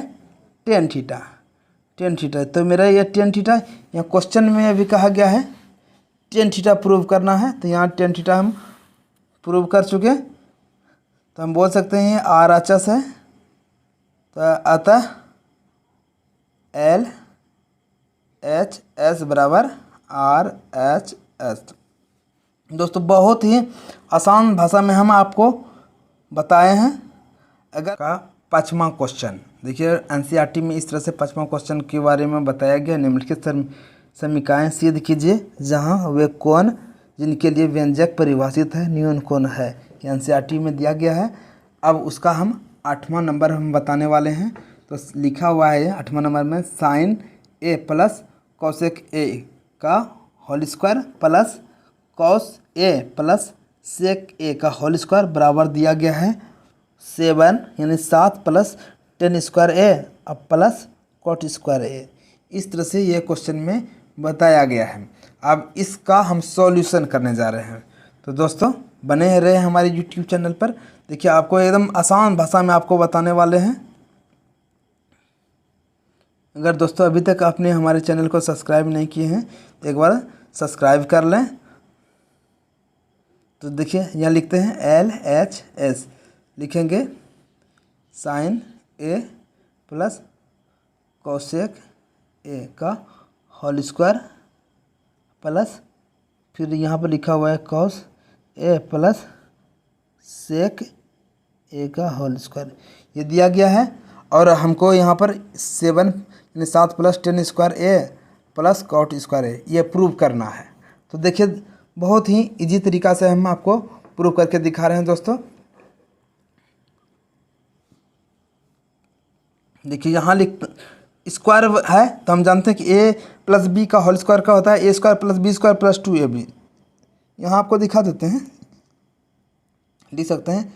टेन थीटा। तो मेरा ये टेन थीटा, यहाँ क्वेश्चन में भी कहा गया है टेन थीटा प्रूव करना है, तो यहाँ टेन थीटा हम प्रूव कर चुके। तो हम बोल सकते हैं आर एच एस है, तो अतः एल एच एस बराबर आर एच एस। दोस्तों बहुत ही आसान भाषा में हम आपको बताए हैं। अगर का 5वां क्वेश्चन देखिए एनसीईआरटी में इस तरह से 5वां क्वेश्चन के बारे में बताया गया। निम्नलिखित समीकरण सिद्ध कीजिए जहां वे कोण जिनके लिए व्यंजक परिभाषित है न्यून कोण है, एनसीईआरटी में दिया गया है। अब उसका हम 8वां नंबर हम बताने वाले हैं। तो लिखा हुआ है 8वां नंबर में sine A plus cosec A का whole square plus cos A plus sec A का होल स्क्वायर बराबर दिया गया है 7 यानी 7 प्लस टेन स्क्वायर ए अब प्लस कॉट स्क्वायर ए। इस तरह से ये क्वेश्चन में बताया गया है। अब इसका हम सॉल्यूशन करने जा रहे हैं। तो दोस्तों बने रहे हमारे यूट्यूब चैनल पर। देखिए आपको एकदम आसान भाषा में आपको बताने वाले हैं। अगर दोस्तों अभी तक आपने हमारे चैनल को सब्सक्राइब नहीं किए हैं तो एक बार सब्सक्राइब कर लें। तो देखिए यहाँ लिखते हैं एल एच एस, लिखेंगे sine A plus cosec A का होल स्क्वायर प्लस फिर यहाँ पर लिखा हुआ है cos A plus sec A का होल स्क्वायर, ये दिया गया है। और हमको यहाँ पर 7 यानी 7 प्लस टेन स्क्वायर ए प्लस कॉट स्क्वायर ए ये प्रूव करना है। तो देखिए बहुत ही इजी तरीका से हम आपको प्रूव करके दिखा रहे हैं दोस्तों। देखिए यहाँ स्क्वायर है तो हम जानते हैं कि ए प्लस बी का होल स्क्वायर का होता है a square plus b square plus 2ab। यहाँ आपको दिखा देते हैं, लिख सकते हैं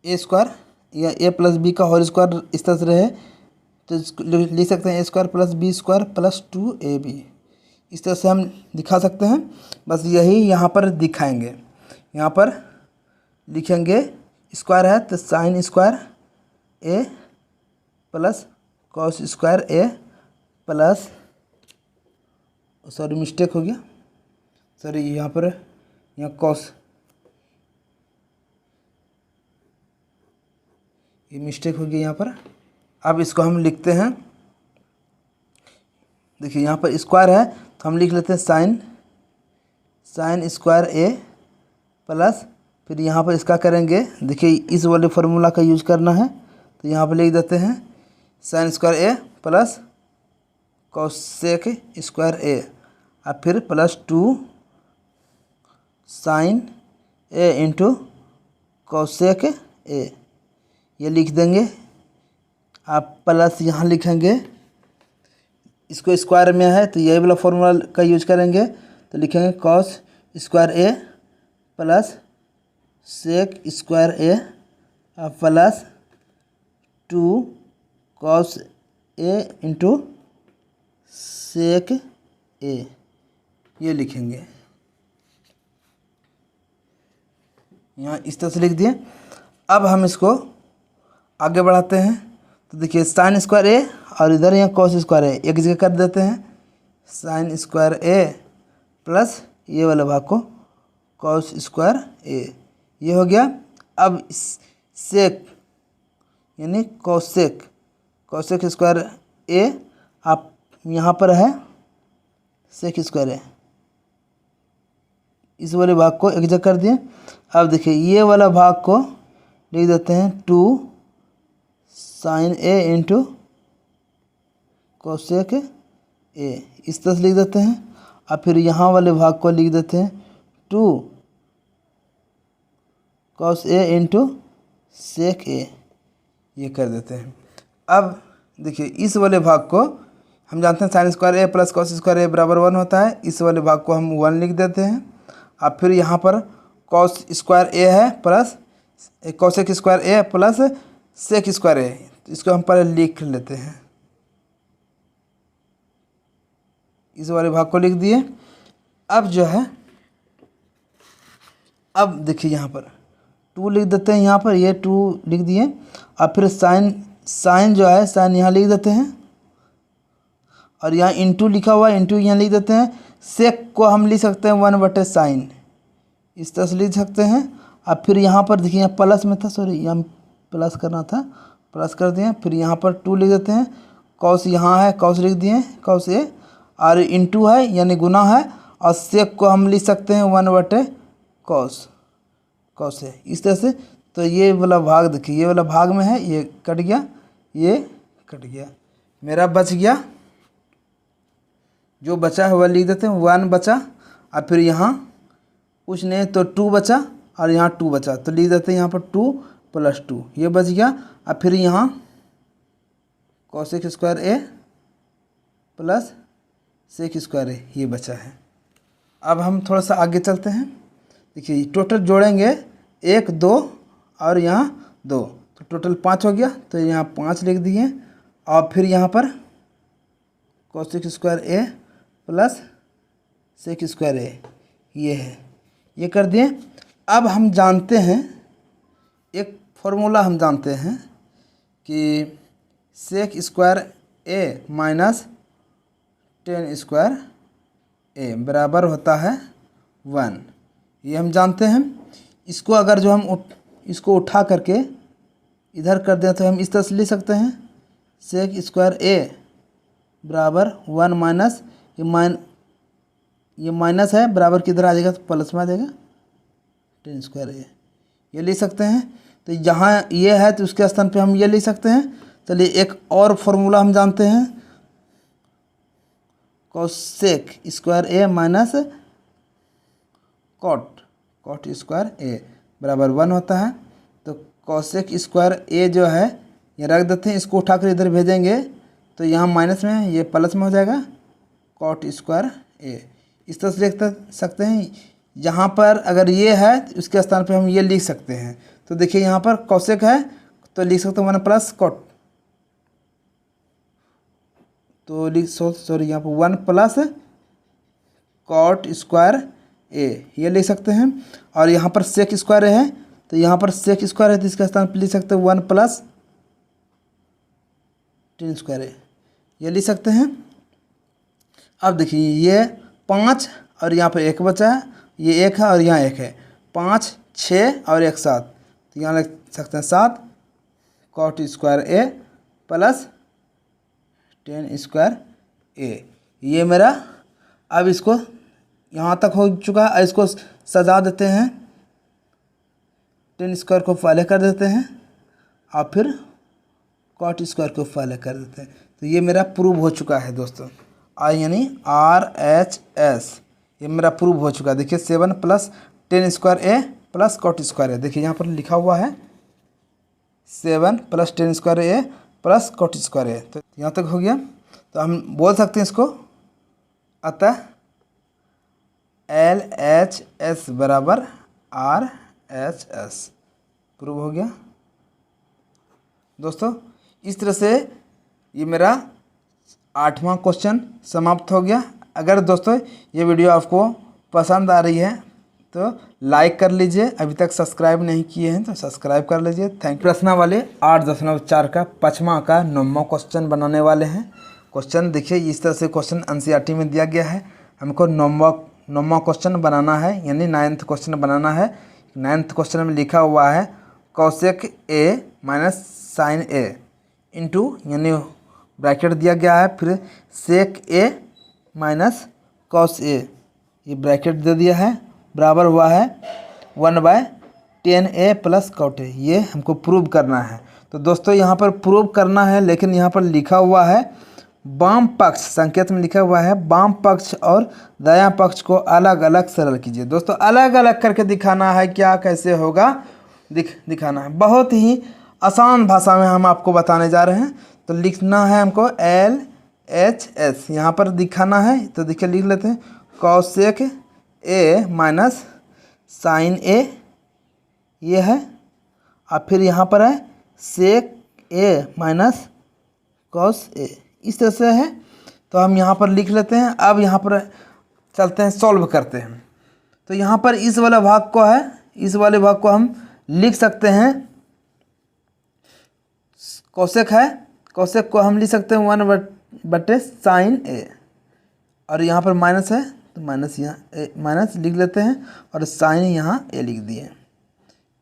ए स्क्वायर या ए प्लस बी का होल स्क्वायर इस तरह से रहे तो लिख सकते हैं a square plus b square plus 2ab। इस तरह से हम दिखा सकते हैं। बस यही यहाँ पर दिखाएंगे। यहाँ पर लिखेंगे स्क्वायर है तो साइन स्क्वायर ए प्लस कॉस स्क्वायर ए प्लस सॉरी मिस्टेक हो गया, सॉरी यहाँ पर यहाँ कॉस ये मिस्टेक हो गया यहाँ पर। अब इसको हम लिखते हैं, देखिए यहाँ पर स्क्वायर है तो हम लिख लेते हैं साइन स्क्वायर ए प्लस फिर यहाँ पर इसका करेंगे, देखिए इस वाले फार्मूला का यूज करना है, तो यहाँ पर लिख देते हैं sine square A plus cosec square A और फिर plus 2 sine A into cosec A, ये लिख देंगे। आप प्लस यहाँ लिखेंगे, इसको स्क्वायर में है तो यही वाला फॉर्मूला का यूज करेंगे, तो लिखेंगे cos square A plus sec square A plus 2 cos A into sec ए, ये लिखेंगे। यहाँ इस तरह से लिख दिए। अब हम इसको आगे बढ़ाते हैं, तो देखिए साइन स्क्वायर ए और इधर यहाँ कॉस स्क्वायर ए एक जगह कर देते हैं, साइन स्क्वायर ए प्लस ये वाला भाग को कॉस स्क्वायर ए, ये हो गया। अब सेक यानी कोसेक स्क्वायर ए, आप यहाँ पर है सेक स्क्वायर ए, इस वाले भाग को एक जगह कर दिए। अब देखिए ये वाला भाग को लिख देते हैं 2 sine A into cosec A, इस तरह से लिख देते हैं। और फिर यहाँ वाले भाग को लिख देते हैं 2 कॉस ए इंटू सेक ए, ये कर देते हैं। अब देखिए इस वाले भाग को हम जानते हैं sine square A plus cos square a बराबर 1 होता है, इस वाले भाग को हम 1 लिख देते हैं। अब फिर यहाँ पर कॉस स्क्वायर ए है प्लस कोसेक स्क्वायर ए प्लस सेक स्क्वायर ए, तो इसको हम पहले लिख लेते हैं, इस वाले भाग को लिख दिए। अब जो है, अब देखिए यहाँ पर 2 लिख देते हैं, यहाँ पर ये 2 लिख दिए। और फिर साइन जो है साइन यहाँ लिख देते हैं, और यहाँ इंटू लिखा हुआ है, इंटू यहाँ लिख देते हैं। सेक को हम लिख सकते हैं 1/sin, इस तरह से लिख सकते हैं। अब फिर यहाँ पर देखिए यहाँ प्लस में था, सॉरी यहाँ प्लस करना था, प्लस कर दिए। फिर यहाँ पर 2 लिख देते हैं, कॉस यहाँ है कॉस लिख दिए कॉस ए, और इंटू है यानी गुना है, और सेक को हम लिख सकते हैं 1/cos है, इस तरह से। तो ये वाला भाग देखिए ये वाला भाग में है, ये कट गया, ये कट गया, मेरा बच गया, जो बचा है वह लिख देते हैं 1 बचा। और फिर यहाँ कुछ नहीं तो 2 बचा, और यहाँ 2 बचा तो लिख देते हैं यहाँ पर 2 + 2, ये बच गया। और फिर यहाँ कोसेक स्क्वायर ए प्लस सेक स्क्वायर ए, ये बचा है। अब हम थोड़ा सा आगे चलते हैं, देखिए टोटल जोड़ेंगे 1 2 और यहाँ 2, तो टोटल 5 हो गया, तो यहाँ 5 लिख दिए। और फिर यहाँ पर कोसेक स्क्वायर ए प्लस सेक स्क्वायर ए, ये है, ये कर दिए। अब हम जानते हैं एक फॉर्मूला, हम जानते हैं कि sec square A minus ten square a बराबर होता है 1, ये हम जानते हैं। इसको अगर जो हम इसको उठा करके इधर कर दें तो हम इस तरह से लिख सकते हैं, सेक स्क्वायर ए बराबर 1 माइनस ये माइनस है, बराबर किधर आ जाएगा तो प्लस में आ जाएगा, टेन स्क्वायर ए, ये लिख सकते हैं। तो जहाँ ये है तो उसके स्थान पे हम ये लिख सकते हैं। चलिए एक और फॉर्मूला हम जानते हैं, cosec square A minus cot square a बराबर 1 होता है। तो कोसेक स्क्वायर ए जो है ये रख देते हैं, इसको उठाकर इधर भेजेंगे तो यहाँ माइनस में ये प्लस में हो जाएगा, कॉट स्क्वायर ए, इस तरह से लिख सकते हैं। यहाँ पर अगर ये है तो उसके स्थान पे हम ये लिख सकते हैं। तो देखिए यहाँ पर कोसेक है तो लिख सकते हैं 1 प्लस कॉट, तो सॉरी यहाँ पर 1 प्लस कॉट स्क्वायर ए, ये लिख सकते हैं। और यहाँ पर सेक स्क्वायर है तो यहाँ पर सेक स्क्वायर है तो इसका स्थान पर लिख सकते हैं 1 प्लस टेन स्क्वायर ए, ये लिख सकते हैं। अब देखिए ये 5 और यहाँ पर 1 बचा है, ये 1 है और यहाँ 1 है, 5 6 और 1 7, तो यहाँ लिख सकते हैं 7 कॉट स्क्वायर ए प्लस टेन स्क्वायर ए, ये मेरा। अब इसको यहाँ तक हो चुका है। इसको सजा देते हैं, टेन स्क्वायर को पहले कर देते हैं और फिर कॉट स्क्वायर को पहले कर देते हैं। तो ये मेरा प्रूव हो चुका है दोस्तों, आई यानी RHS, ये मेरा प्रूव हो चुका है। देखिए 7 + 10 स्क्वायर ए प्लस कॉट स्क्वायर ए, देखिए यहाँ पर लिखा हुआ है 7 + 10 स्क्वायर ए प्लस कॉट स्क्वायर ए। तो यहाँ तक हो गया। तो हम बोल सकते हैं इसको, अतः LHS बराबर RHS, प्रूव हो गया दोस्तों। इस तरह से ये मेरा 8वां क्वेश्चन समाप्त हो गया। अगर दोस्तों ये वीडियो आपको पसंद आ रही है तो लाइक कर लीजिए, अभी तक सब्सक्राइब नहीं किए हैं तो सब्सक्राइब कर लीजिए। Thank you. प्रश्नावली 8.4 का 5वां का 9वां क्वेश्चन बनाने वाले हैं। क्वेश्चन देखिए, इस तरह से क्वेश्चन NCERT में दिया गया है। हमको 9वां क्वेश्चन बनाना है, यानी 9th क्वेश्चन बनाना है। 9th क्वेश्चन में लिखा हुआ है cosec A minus sine A into, यानी ब्रैकेट दिया गया है, फिर sec A minus cos A, ये ब्रैकेट दे दिया है, बराबर हुआ है 1/10A प्लस कॉट A। ये हमको प्रूव करना है। तो दोस्तों यहाँ पर प्रूव करना है, लेकिन यहाँ पर लिखा हुआ है वाम पक्ष, संकेत में लिखा हुआ है वाम पक्ष और दायां पक्ष को अलग अलग सरल कीजिए। दोस्तों अलग अलग करके दिखाना है, क्या कैसे होगा दिखाना है। बहुत ही आसान भाषा में हम आपको बताने जा रहे हैं। तो लिखना है हमको LHS, यहाँ पर दिखाना है। तो देखिए लिख लेते हैं cosec A minus sine A, ये है, और फिर यहाँ पर है sec A minus cos A, इस तरह से है। तो हम यहाँ पर लिख लेते हैं। अब यहाँ पर चलते हैं, सॉल्व करते हैं। तो यहाँ पर इस वाला भाग को है, इस वाले भाग को हम लिख सकते हैं, कॉसेक है, कॉसेक को हम लिख सकते हैं 1/साइन A, और यहाँ पर माइनस है तो माइनस यहाँ माइनस लिख लेते हैं, और साइन यहाँ A लिख दिए।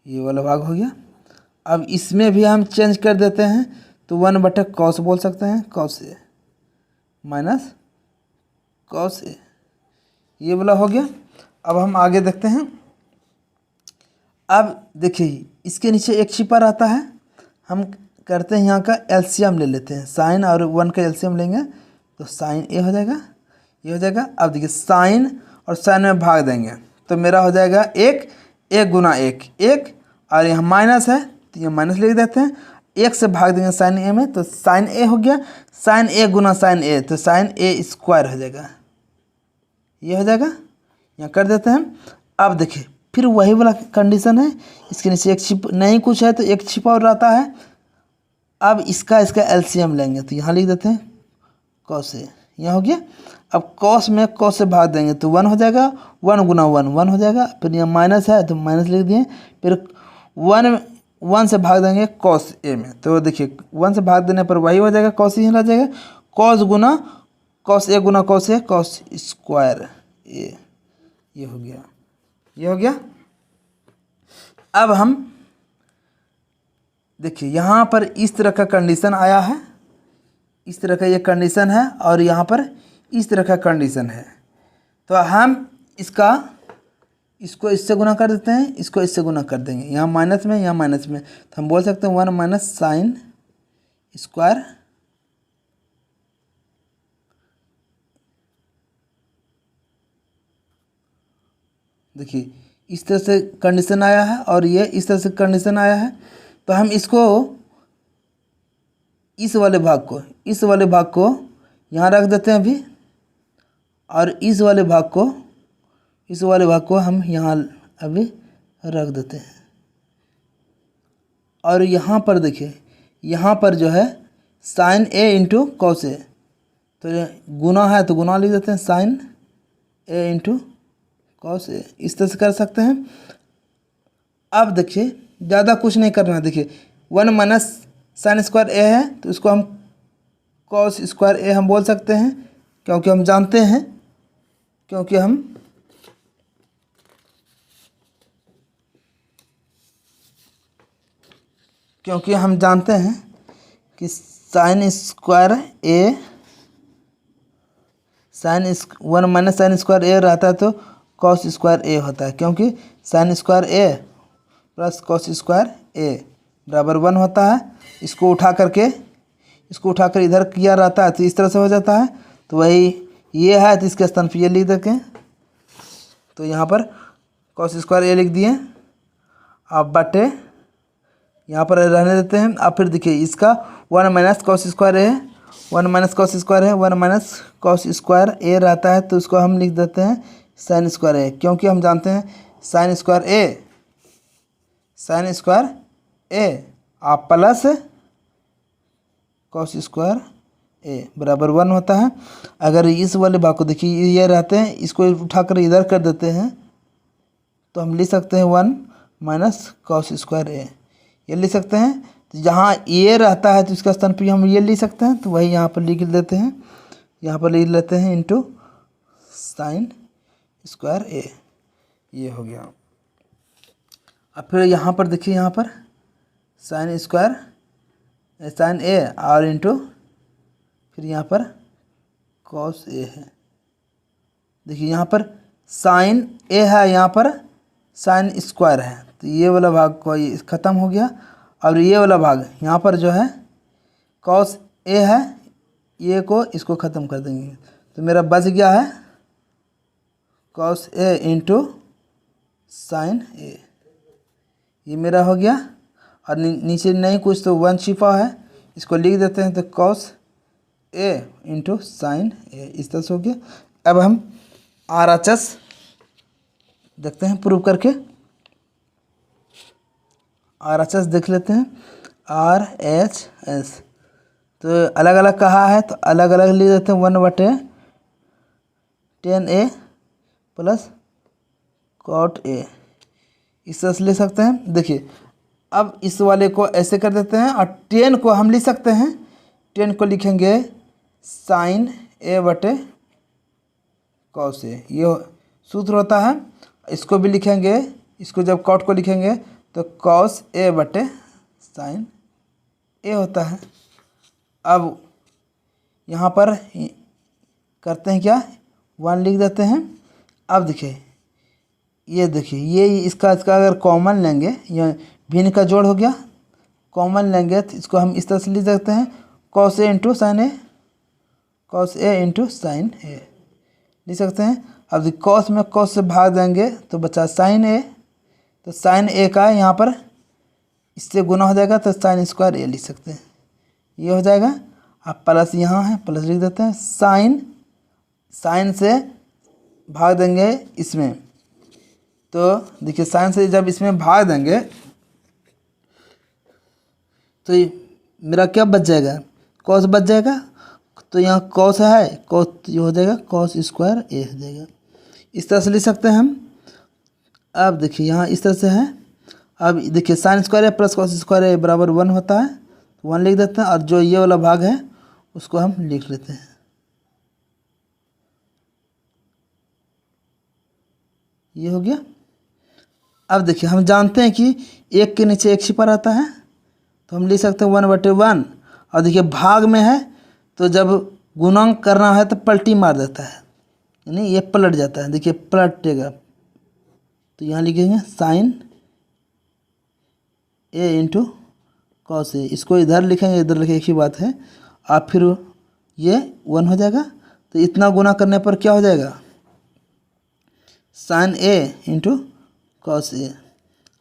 ये वाला भाग हो गया। अब इसमें भी हम चेंज कर देते हैं, तो 1/कॉस बोल सकते हैं, cos A minus cos A, ये वाला हो गया। अब हम आगे देखते हैं। अब देखिए इसके नीचे एक छिपा रहता है, हम करते हैं यहाँ का एलसीएम ले लेते हैं, साइन और 1 का एलसीएम लेंगे तो साइन A हो जाएगा, ये हो जाएगा। अब देखिए साइन और साइन में भाग देंगे तो मेरा हो जाएगा 1 गुना 1, और यहाँ माइनस है तो ये माइनस लिख देते हैं। 1 से भाग देंगे साइन A में तो साइन A हो गया, साइन A गुना साइन A तो साइन A स्क्वायर हो जाएगा, ये हो जाएगा, यहाँ कर देते हैं। अब देखिए फिर वही वाला कंडीशन है, इसके नीचे एक छिप नहीं कुछ है तो एक छिपा और रहता है। अब इसका एलसीएम लेंगे तो यहाँ लिख देते हैं कॉस A, यहाँ हो गया। अब कॉस में कॉस से भाग देंगे तो 1 हो जाएगा, 1 गुना 1 हो जाएगा, फिर यहाँ माइनस है तो माइनस लिख दिए, फिर 1 से भाग देंगे कॉस A में, तो देखिए 1 से भाग देने पर वही हो जाएगा, कॉस यहाँ रह जाएगा, cos Guna cos A Guna cos A, cos square A, ये हो गया, ये हो गया। अब हम देखिए यहाँ पर इस तरह का कंडीशन आया है, इस तरह का ये कंडीशन है, और यहाँ पर इस तरह का कंडीशन है। तो हम इसको इससे गुना कर देते हैं, इसको इससे गुना कर देंगे, यहाँ माइनस में यहाँ माइनस में, तो हम बोल सकते हैं 1 माइनस साइन स्क्वायर देखिए इस तरह से कंडीशन आया है, और ये इस तरह से कंडीशन आया है। तो हम इसको इस वाले भाग को यहाँ रख देते हैं अभी, और इस वाले भाग को हम यहाँ अभी रख देते हैं। और यहाँ पर देखिए, यहाँ पर जो है sine A into cos A, तो गुना है तो गुना लिख देते हैं, sine A into cos A, इस तरह से कर सकते हैं। अब देखिए ज़्यादा कुछ नहीं करना है, देखिए 1 माइनस साइन स्क्वायर A है तो इसको हम कॉस स्क्वायर A हम बोल सकते हैं, क्योंकि हम जानते हैं कि sine one minus sine square a रहता है तो कॉस स्क्वायर ए होता है, क्योंकि sine square A plus cos square a बराबर 1 होता है। इसको उठाकर इधर किया रहता है तो इस तरह से हो जाता है। तो वही ये है तो इसके स्थान पर ये लिख देते हैं। तो यहाँ पर कॉस स्क्वायर ए लिख दिए। अब बटे यहाँ पर रहने देते हैं। अब फिर देखिए इसका 1 माइनस कॉस स्क्वायर ए है, 1 माइनस कॉस स्क्वायर है, 1 माइनस कॉस स्क्वायर ए रहता है तो उसको हम लिख देते हैं साइन स्क्वायर ए, क्योंकि हम जानते हैं साइन स्क्वायर ए आप प्लस कॉस स्क्वायर ए बराबर 1 होता है। अगर इस वाले भाग को देखिए ये रहते हैं, इसको उठाकर इधर कर देते हैं तो हम लिख सकते हैं 1 माइनस कॉस स्क्वायर ए, ये लिख सकते हैं। तो जहाँ ये रहता है तो इसका स्थान पर हम ये लिख सकते हैं, तो वही यहाँ पर लिख देते हैं, यहाँ पर लिख लेते हैं इंटू साइन स्क्वायर ए, ये हो गया। अब फिर यहाँ पर देखिए यहाँ पर साइन स्क्वायर साइन ए और इंटू फिर यहाँ पर कॉस ए है। देखिए यहाँ पर साइन ए है, यहाँ पर साइन स्क्वायर है, तो ये वाला भाग को ख़त्म हो गया। और ये वाला भाग यहाँ पर जो है कॉस ए है, ये को इसको ख़त्म कर देंगे तो मेरा बच गया है कॉस ए इंटू साइन ए, ये मेरा हो गया। और नीचे नहीं कुछ तो 1 छिपा है, इसको लिख देते हैं तो कॉस ए इंटू साइन ए, इस तरह से हो गया। अब हम RHS देखते हैं प्रूव करके। RHS देख लेते हैं। RHS तो अलग अलग कहा है तो अलग अलग लिख देते हैं। 1/10A प्लस कॉट ए, इस तरह से ले सकते हैं। देखिए अब इस वाले को ऐसे कर देते हैं और 10 को हम लिख सकते हैं, 10 को लिखेंगे साइन ए बटे कॉस ए, ये सूत्र होता है। इसको भी लिखेंगे, इसको जब कॉट को लिखेंगे तो कॉस ए बटे साइन ए होता है। अब यहाँ पर करते हैं क्या, 1 लिख देते हैं। अब देखिए ये इसका अगर कॉमन लेंगे, या भिन्न का जोड़ हो गया, कॉमन लेंगे तो इसको हम इस तरह से लिख सकते हैं cos A into sine A, cos A into sine ए लिख सकते हैं। अब कॉस में कॉस से भाग देंगे तो बचा साइन ए, तो साइन ए का यहाँ पर इससे गुना हो जाएगा तो साइन स्क्वायर ए लिख सकते हैं, ये हो जाएगा। अब प्लस यहाँ है, प्लस लिख देते हैं। साइन से भाग देंगे इसमें, तो देखिए साइन से जब इसमें भाग देंगे तो मेरा क्या बच जाएगा, कॉस बच जाएगा। तो यहाँ कॉस है, कॉस ये हो जाएगा कॉस स्क्वायर ए हो जाएगा, इस तरह से लिख सकते हैं हम। अब देखिए यहाँ इस तरह से है। अब देखिए sign square A plus cos square a बराबर 1 होता है, 1 लिख देते हैं। और जो ये वाला भाग है उसको हम लिख लेते हैं, ये हो गया। अब देखिए हम जानते हैं कि 1 के नीचे 1 छिपा रहता है, तो हम लिख सकते हैं 1/1। और देखिए भाग में है तो जब गुणन करना है तो पलटी मार देता है, यानी ये पलट जाता है। देखिए पलटेगा तो यहाँ लिखेंगे sine A into cos A, इसको इधर लिखेंगे इधर लिखेंगे, एक ही बात है। और फिर ये 1 हो जाएगा, तो इतना गुना करने पर क्या हो जाएगा, sign A into cos A.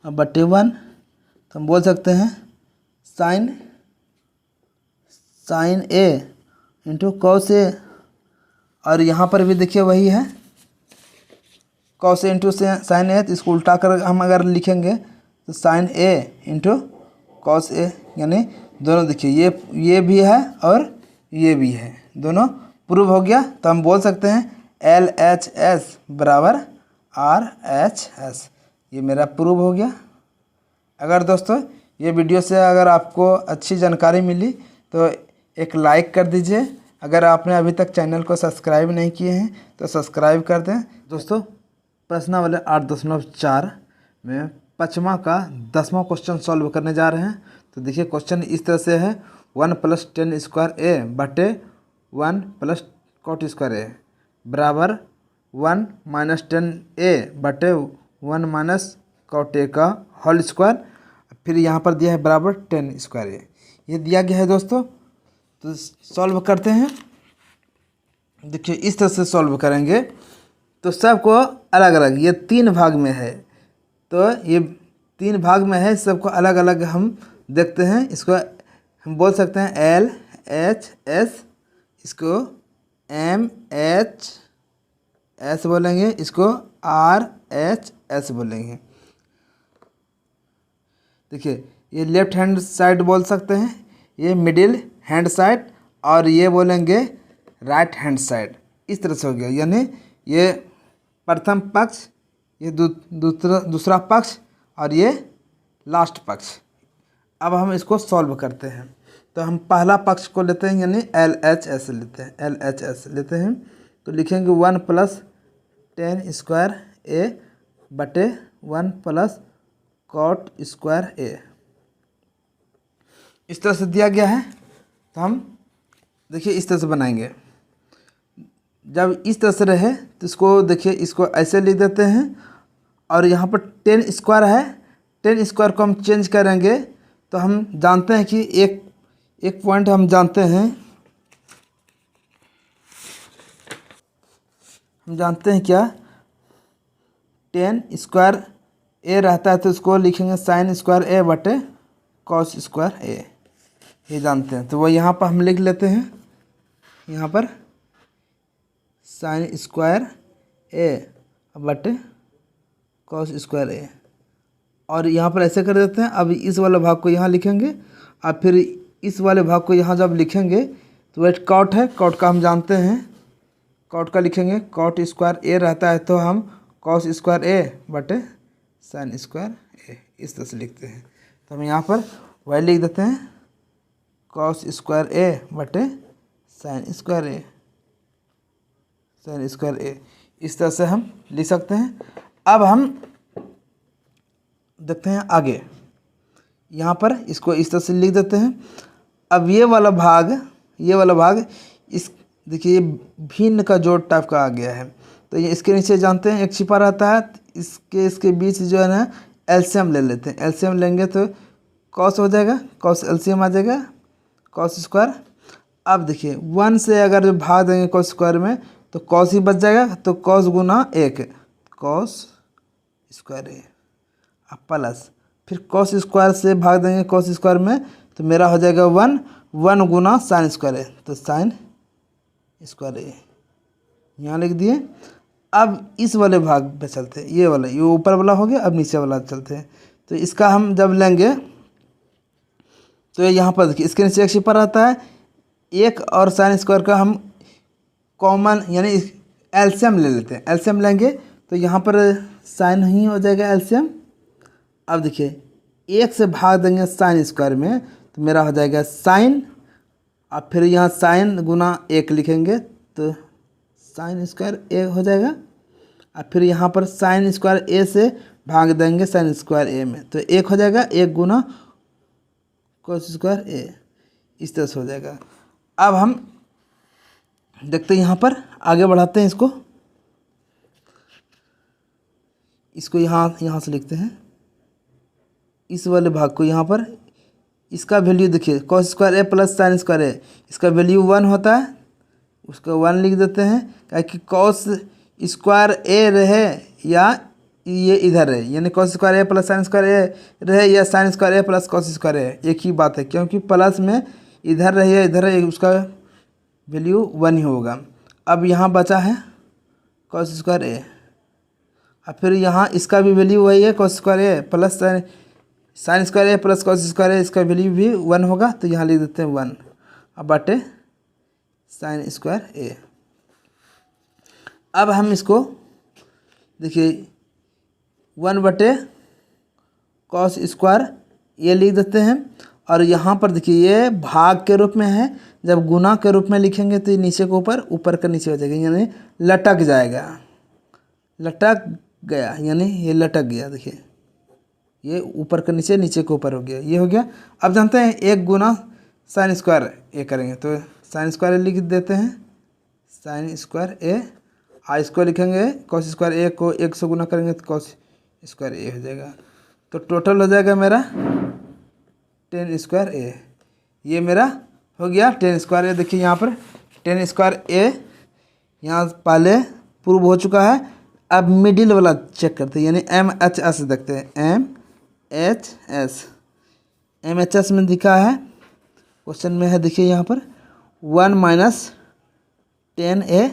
अब बटे 1 तो हम बोल सकते हैं sign A into cos A. और यहाँ पर भी देखिए वही है, कॉस ए इंटू साइन ए, तो इसको उल्टा कर हम अगर लिखेंगे तो sign A into cos A, यानी दोनों देखिए ये भी है और ये भी है, दोनों प्रूव हो गया। तो हम बोल सकते हैं LHS बराबर RHS, ये मेरा प्रूव हो गया। अगर दोस्तों ये वीडियो से अगर आपको अच्छी जानकारी मिली तो एक लाइक कर दीजिए। अगर आपने अभी तक चैनल को सब्सक्राइब नहीं किए हैं तो सब्सक्राइब कर दें। दोस्तों प्रश्नावली 8.4 में 5वां का 10वां क्वेश्चन सॉल्व करने जा रहे हैं। तो देखिए क्वेश्चन इस तरह से है, 1 + 10² a बटे 1 + cot² a। बराबर 1 माइनस 10a बटे 1 माइनस कॉट ए का होल स्क्वायर, फिर यहाँ पर दिया है बराबर 10 स्क्वायर ए, ये दिया गया है दोस्तों। तो सॉल्व करते हैं। देखिए इस तरह से सॉल्व करेंगे तो सबको अलग अलग, ये 3 भाग में है, तो ये 3 भाग में है, सबको अलग अलग हम देखते हैं। इसको हम बोल सकते हैं LHS, इसको MHS बोलेंगे, इसको RHS बोलेंगे। देखिए ये लेफ्ट हैंड साइड बोल सकते हैं, ये मिडिल हैंड साइड, और ये बोलेंगे राइट हैंड साइड। इस तरह से हो गया, यानी ये प्रथम पक्ष, ये दूसरा पक्ष, और ये लास्ट पक्ष। अब हम इसको सॉल्व करते हैं। तो हम पहला पक्ष को लेते हैं, यानी LHS लेते हैं, LHS लेते हैं। तो लिखेंगे 1 प्लस 10 स्क्वायर ए बटे 1 प्लस कॉट स्क्वायर ए, इस तरह से दिया गया है। तो हम देखिए इस तरह से बनाएंगे। जब इस तरह से रहे तो इसको देखिए, इसको ऐसे लिख देते हैं, और यहाँ पर 10 स्क्वायर है, 10 स्क्वायर को हम चेंज करेंगे तो हम जानते हैं कि एक पॉइंट हम जानते हैं, क्या 10 स्क्वायर ए रहता है, तो इसको लिखेंगे साइन स्क्वायर ए बटे कॉस स्क्वायर ए, ये जानते हैं। तो वो यहाँ पर हम लिख लेते हैं, यहाँ पर साइन स्क्वायर ए बटे कॉस स्क्वायर ए, और यहाँ पर ऐसे कर देते हैं। अब इस वाले भाग को यहाँ लिखेंगे, और फिर इस वाले भाग को यहाँ जब लिखेंगे तो वह कॉट है, कॉट का हम जानते हैं, कॉट का लिखेंगे, कॉट स्क्वायर ए रहता है, तो हम कॉस स्क्वायर ए बटे साइन स्क्वायर ए, इस तरह से लिखते हैं। तो हम यहाँ पर वही लिख देते हैं, कॉस स्क्वायर ए बटे साइन स्क्वायर ए, साइन स्क्वायर ए, इस तरह से हम लिख सकते हैं। अब हम देखते हैं आगे, यहाँ पर इसको इस तरह से लिख देते हैं। अब ये वाला भाग इस देखिए भिन्न का जोड़ टाइप का आ गया है, तो ये इसके नीचे जानते हैं एक छिपा रहता है, इसके बीच जो है ना एलसीएम ले लेते हैं। एलसीएम लेंगे तो कॉस हो जाएगा, कॉस एलसीएम आ जाएगा, कॉस स्क्वायर। अब देखिए 1 से अगर भाग देंगे कॉस स्क्वायर में तो कॉस ही बच जाएगा, तो कॉस गुना 1 कॉस स्क्वायर ए, अब प्लस फिर कॉस स्क्वायर से भाग देंगे कॉस स्क्वायर में तो मेरा हो जाएगा 1 गुना साइन स्क्वायर ए, तो साइन स्क्वायर ए यहाँ लिख दिए। अब इस वाले भाग पे चलते हैं, ये वाला, ये ऊपर वाला हो गया, अब नीचे वाला चलते हैं। तो इसका हम जब लेंगे तो यहाँ पर देखिए इसके नीचे एक छिपा रहता है, 1 और साइन स्क्वायर का हम कॉमन यानी एलसीएम ले लेते हैं। एलसीएम लेंगे तो यहाँ पर साइन ही हो जाएगा एलसीएम। अब देखिए 1 से भाग देंगे साइन स्क्वायर में तो मेरा हो जाएगा साइन, और फिर यहाँ साइन गुना 1 लिखेंगे तो साइन स्क्वायर ए हो जाएगा, और फिर यहाँ पर साइन स्क्वायर ए से भाग देंगे साइन स्क्वायर ए में तो 1 हो जाएगा, 1 गुना कोस स्क्वायर ए, इस तरह से हो जाएगा। अब हम देखते हैं यहाँ पर आगे बढ़ाते हैं इसको यहाँ से लिखते हैं, इस वाले भाग को यहाँ पर इसका वैल्यू देखिए कॉस स्क्वायर ए प्लस साइन स्क्वायर ए, इसका वैल्यू 1 होता है, उसका 1 लिख देते हैं, क्योंकि कॉस स्क्वायर ए रहे या ये इधर रहे, यानी कॉस स्क्वायर ए प्लस साइन स्क्वायर ए रहे या साइन स्क्वायर ए प्लस कॉस स्क्वायर ए, एक ही बात है, क्योंकि प्लस में इधर रहे या इधर रहे उसका वैल्यू 1 ही होगा। अब यहाँ बचा है कॉस स्क्वायर ए, और फिर यहाँ इसका भी वैल्यू वही है, कॉस स्क्वायर ए प्लस साइन स्क्वायर ए प्लस कॉस स्क्वायर ए, इसका वैल्यू भी 1 होगा, तो यहाँ लिख देते हैं 1 अब बटे साइन स्क्वायर ए। अब हम इसको देखिए 1 बटे कॉस स्क्वायर ये लिख देते हैं, और यहाँ पर देखिए ये भाग के रूप में है, जब गुना के रूप में लिखेंगे तो ये नीचे के ऊपर, ऊपर का नीचे हो जाएगा, यानी लटक जाएगा, लटक गया, यानी ये लटक गया। देखिए ये ऊपर का नीचे, नीचे के ऊपर हो गया, ये हो गया। अब जानते हैं 1 गुना साइन स्क्वायर ए करेंगे तो साइन स्क्वायर ए लिख देते हैं, साइन स्क्वायर ए आई स्क्वायर लिखेंगे, कॉस स्क्वायर ए को 1 से गुना करेंगे तो कॉस स्क्वायर ए हो जाएगा। तो टोटल हो जाएगा मेरा टेन स्क्वायर ए। ये मेरा हो गया टेन स्क्वायर ए। देखिए यहाँ पर टेन स्क्वायर ए यहाँ पहले प्रूव हो चुका है। अब मिडिल वाला चेक करते हैं, यानी MHS देखते हैं। MHS में दिखा है, क्वेश्चन में है, देखिए यहाँ पर 1 माइनस 10a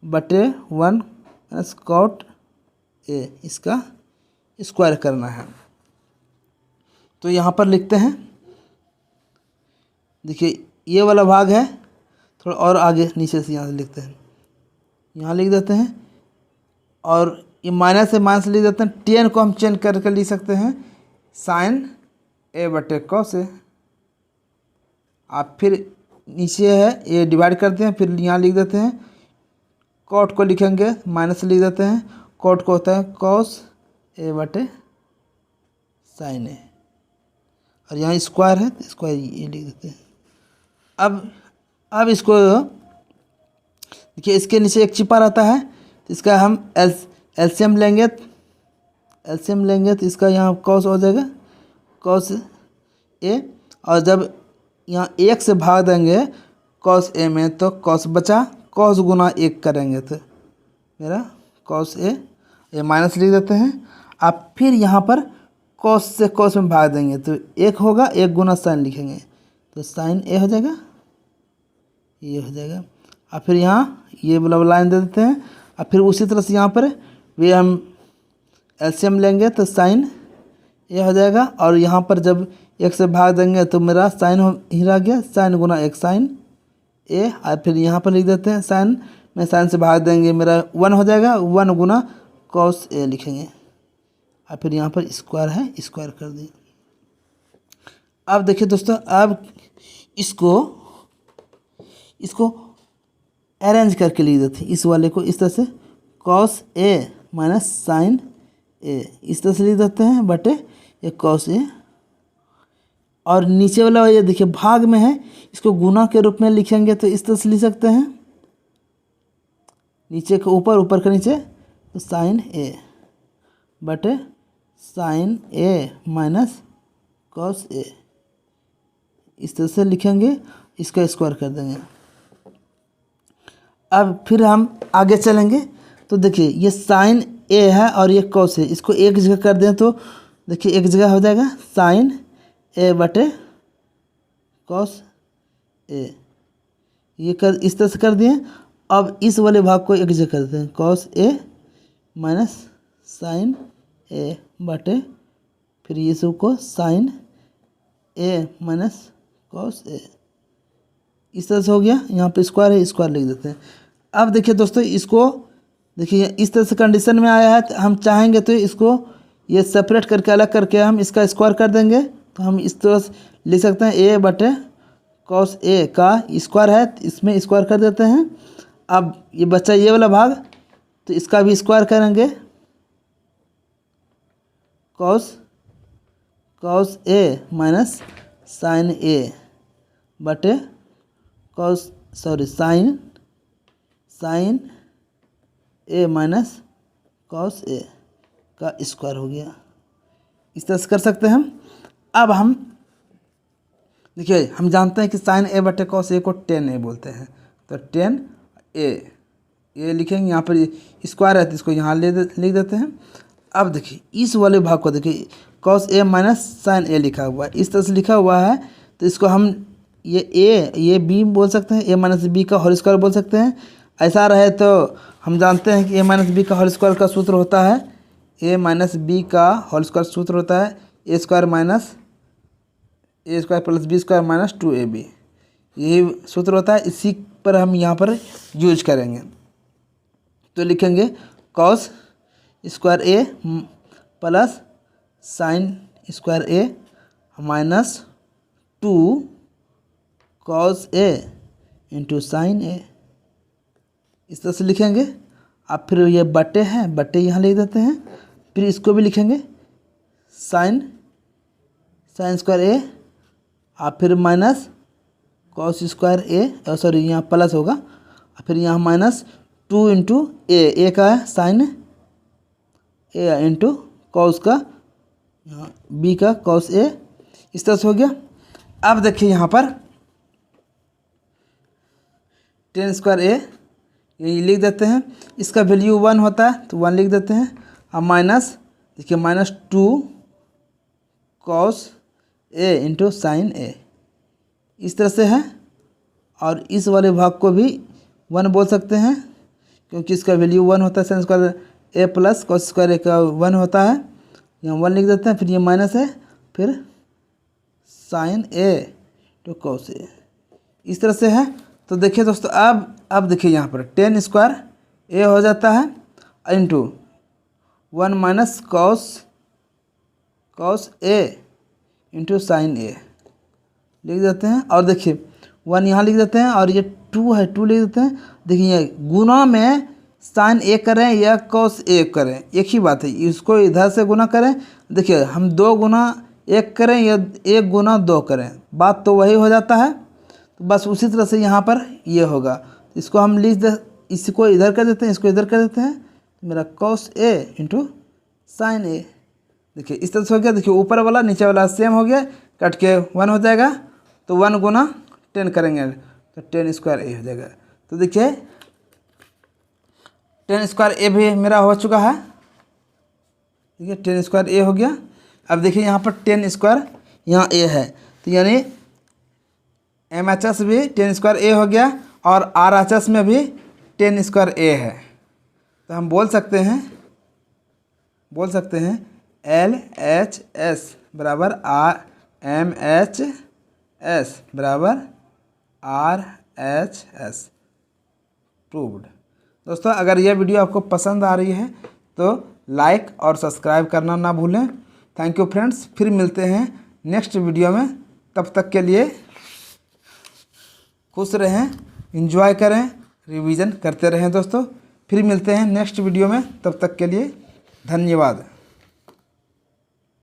बटे 1 माइनस कॉट ए, इसका स्क्वायर करना है। तो यहाँ पर लिखते हैं, देखिए ये वाला भाग है, थोड़ा और आगे नीचे से यहाँ से लिखते हैं, यहाँ लिख देते हैं, और ये माइनस से माइनस लिख देते हैं। 10 को हम चेंज करके लिख सकते हैं साइन ए बटे कॉस ए। आप फिर नीचे है ये डिवाइड करते हैं, फिर यहाँ लिख देते हैं। कॉट को लिखेंगे माइनस लिख देते हैं, कॉट को होता है कॉस ए बटे साइन ए, और यहाँ स्क्वायर है तो स्क्वायर ये लिख देते हैं। अब इसको देखिए, इसके नीचे एक छिपा रहता है, तो इसका हम एलसीएम लेंगे तो इसका यहाँ कॉस हो जाएगा कॉस ए, और जब यहाँ 1 से भाग देंगे कॉस ए में तो कॉस बचा, कॉस गुना 1 करेंगे तो मेरा कॉस ए, ये माइनस लिख देते हैं। आप फिर यहाँ पर कॉस से कॉस में भाग देंगे तो 1 होगा, 1 गुना साइन लिखेंगे तो साइन ए हो जाएगा, ये हो जाएगा। और फिर यहाँ ये वाला लाइन दे देते हैं, और फिर उसी तरह से यहाँ पर भी हम एलसीएम लेंगे तो साइन ए हो जाएगा, और यहाँ पर जब 1 से भाग देंगे तो मेरा साइन ही रह गया, साइन गुना 1 साइन ए। और फिर यहाँ पर लिख देते हैं साइन में साइन से भाग देंगे मेरा 1 हो जाएगा, 1 गुना कॉस ए लिखेंगे, और फिर यहाँ पर स्क्वायर है, स्क्वायर कर दिए। अब देखिए दोस्तों, अब इसको अरेंज करके लिख देते हैं, इस वाले को इस तरह से कॉस ए माइनस साइन ए, इस तरह से लिख देते हैं बटे ये कॉस ए। और नीचे वाला ये देखिए भाग में है, इसको गुना के रूप में लिखेंगे तो इस तरह से लिख सकते हैं, नीचे के ऊपर, ऊपर के नीचे, तो साइन ए बटे sign A minus cos A, इस तरह से लिखेंगे, इसका स्क्वायर कर देंगे। अब फिर हम आगे चलेंगे तो देखिए ये साइन ए है और ये कॉस है, इसको एक जगह कर दें तो देखिए एक जगह हो जाएगा साइन ए बटे कॉस ए, ये कर इस तरह से कर दिए। अब इस वाले भाग को एक जगह कर देते हैं, कॉस ए माइनस साइन ए बटे फिर ये सब को sign A minus cos A, इस तरह से हो गया। यहाँ पे स्क्वायर है, स्क्वायर लिख देते हैं। अब देखिए दोस्तों, इसको देखिए इस तरह से कंडीशन में आया है, तो हम चाहेंगे तो इसको ये सेपरेट करके अलग करके हम इसका स्क्वायर कर देंगे, तो हम इस तरह से लिख सकते हैं ए बटे कॉस ए का स्क्वायर है, तो इसमें स्क्वायर कर देते हैं। अब ये बच्चा ये वाला भाग, तो इसका भी स्क्वायर करेंगे, कॉस ए माइनस साइन ए बटे sign A minus cos A का स्क्वायर हो गया। इस तरह से कर सकते हैं हम। अब हम देखिए, हम जानते हैं कि साइन ए बटे कॉस ए को 10a बोलते हैं, तो 10a ये लिखेंगे, यहाँ पर स्क्वायर है तो इसको यहाँ लिख देते हैं। अब देखिए इस वाले भाग को देखिए, कॉस ए माइनस साइन ए लिखा हुआ है, इस तरह से लिखा हुआ है, तो इसको हम ये बी बोल सकते हैं, ए माइनस बी का होल स्क्वायर बोल सकते हैं। ऐसा रहे तो हम जानते हैं कि ए माइनस बी का होल स्क्वायर का सूत्र होता है, ए माइनस बी का होल स्क्वायर सूत्र होता है a square minus a square plus b square minus 2ab, यही सूत्र होता है। इसी पर हम यहाँ पर यूज करेंगे, तो लिखेंगे cos square A plus sign square A minus 2 cos A into sine ए, इस तरह से लिखेंगे। अब फिर ये बटे है, बटे यहाँ लिख देते हैं, फिर इसको भी लिखेंगे साइन स्क्वायर ए, और फिर माइनस कॉस स्क्वायर ए, सॉरी यहाँ प्लस होगा, और फिर यहाँ माइनस 2 इंटू ए का है साइन ए इंटू कॉस का यहाँ बी का कॉस ए, इस तरह से हो गया। अब देखिए यहाँ पर टेन स्क्वायर ए ये लिख देते हैं, इसका वैल्यू 1 होता है तो 1 लिख देते हैं। अब माइनस देखिए -2 कॉस ए इंटू साइन ए, इस तरह से है। और इस वाले भाग को भी 1 बोल सकते हैं क्योंकि इसका वैल्यू 1 होता है। साइन स्क्वायर ए प्लस कॉस स्क्वायर ए का 1 होता है, यहाँ 1 लिख देते हैं। फिर ये माइनस है, फिर sign A to cos A, इस तरह से है। तो देखिए दोस्तों अब देखिए यहाँ पर टेन स्क्वायर ए हो जाता है into 1 minus cos A into sine ए लिख देते हैं। और देखिए 1 यहाँ लिख देते हैं और ये 2 है 2 लिख देते हैं। देखिए गुना में साइन ए करें या कॉस ए करें एक ही बात है, इसको इधर से गुना करें। देखिए हम 2 गुना 1 करें या 1 गुना 2 करें, बात तो वही हो जाता है। तो बस उसी तरह से यहाँ पर ये होगा, तो इसको हम इसको इधर कर देते हैं, इसको इधर कर देते हैं, तो मेरा कॉस ए इंटू साइन ए। देखिए इस तरह से हो गया। देखिए ऊपर वाला नीचे वाला सेम हो गया, कट के 1 हो जाएगा। तो 1 गुना 10 करेंगे तो 10 स्क्वायर ए हो जाएगा। तो देखिए 10 स्क्वायर ए भी मेरा हो चुका है। देखिए 10 स्क्वायर ए हो गया। अब देखिए यहाँ पर 10 स्क्वायर यहाँ ए है, तो यानी MHS भी 10 स्क्वायर ए हो गया और RHS में भी 10 स्क्वायर ए है। तो हम बोल सकते हैं LHS बराबर MHS बराबर RHS प्रूव्ड। दोस्तों अगर यह वीडियो आपको पसंद आ रही है तो लाइक और सब्सक्राइब करना ना भूलें। थैंक यू फ्रेंड्स, फिर मिलते हैं नेक्स्ट वीडियो में। तब तक के लिए खुश रहें, एंजॉय करें, रिवीजन करते रहें दोस्तों। फिर मिलते हैं नेक्स्ट वीडियो में, तब तक के लिए धन्यवाद।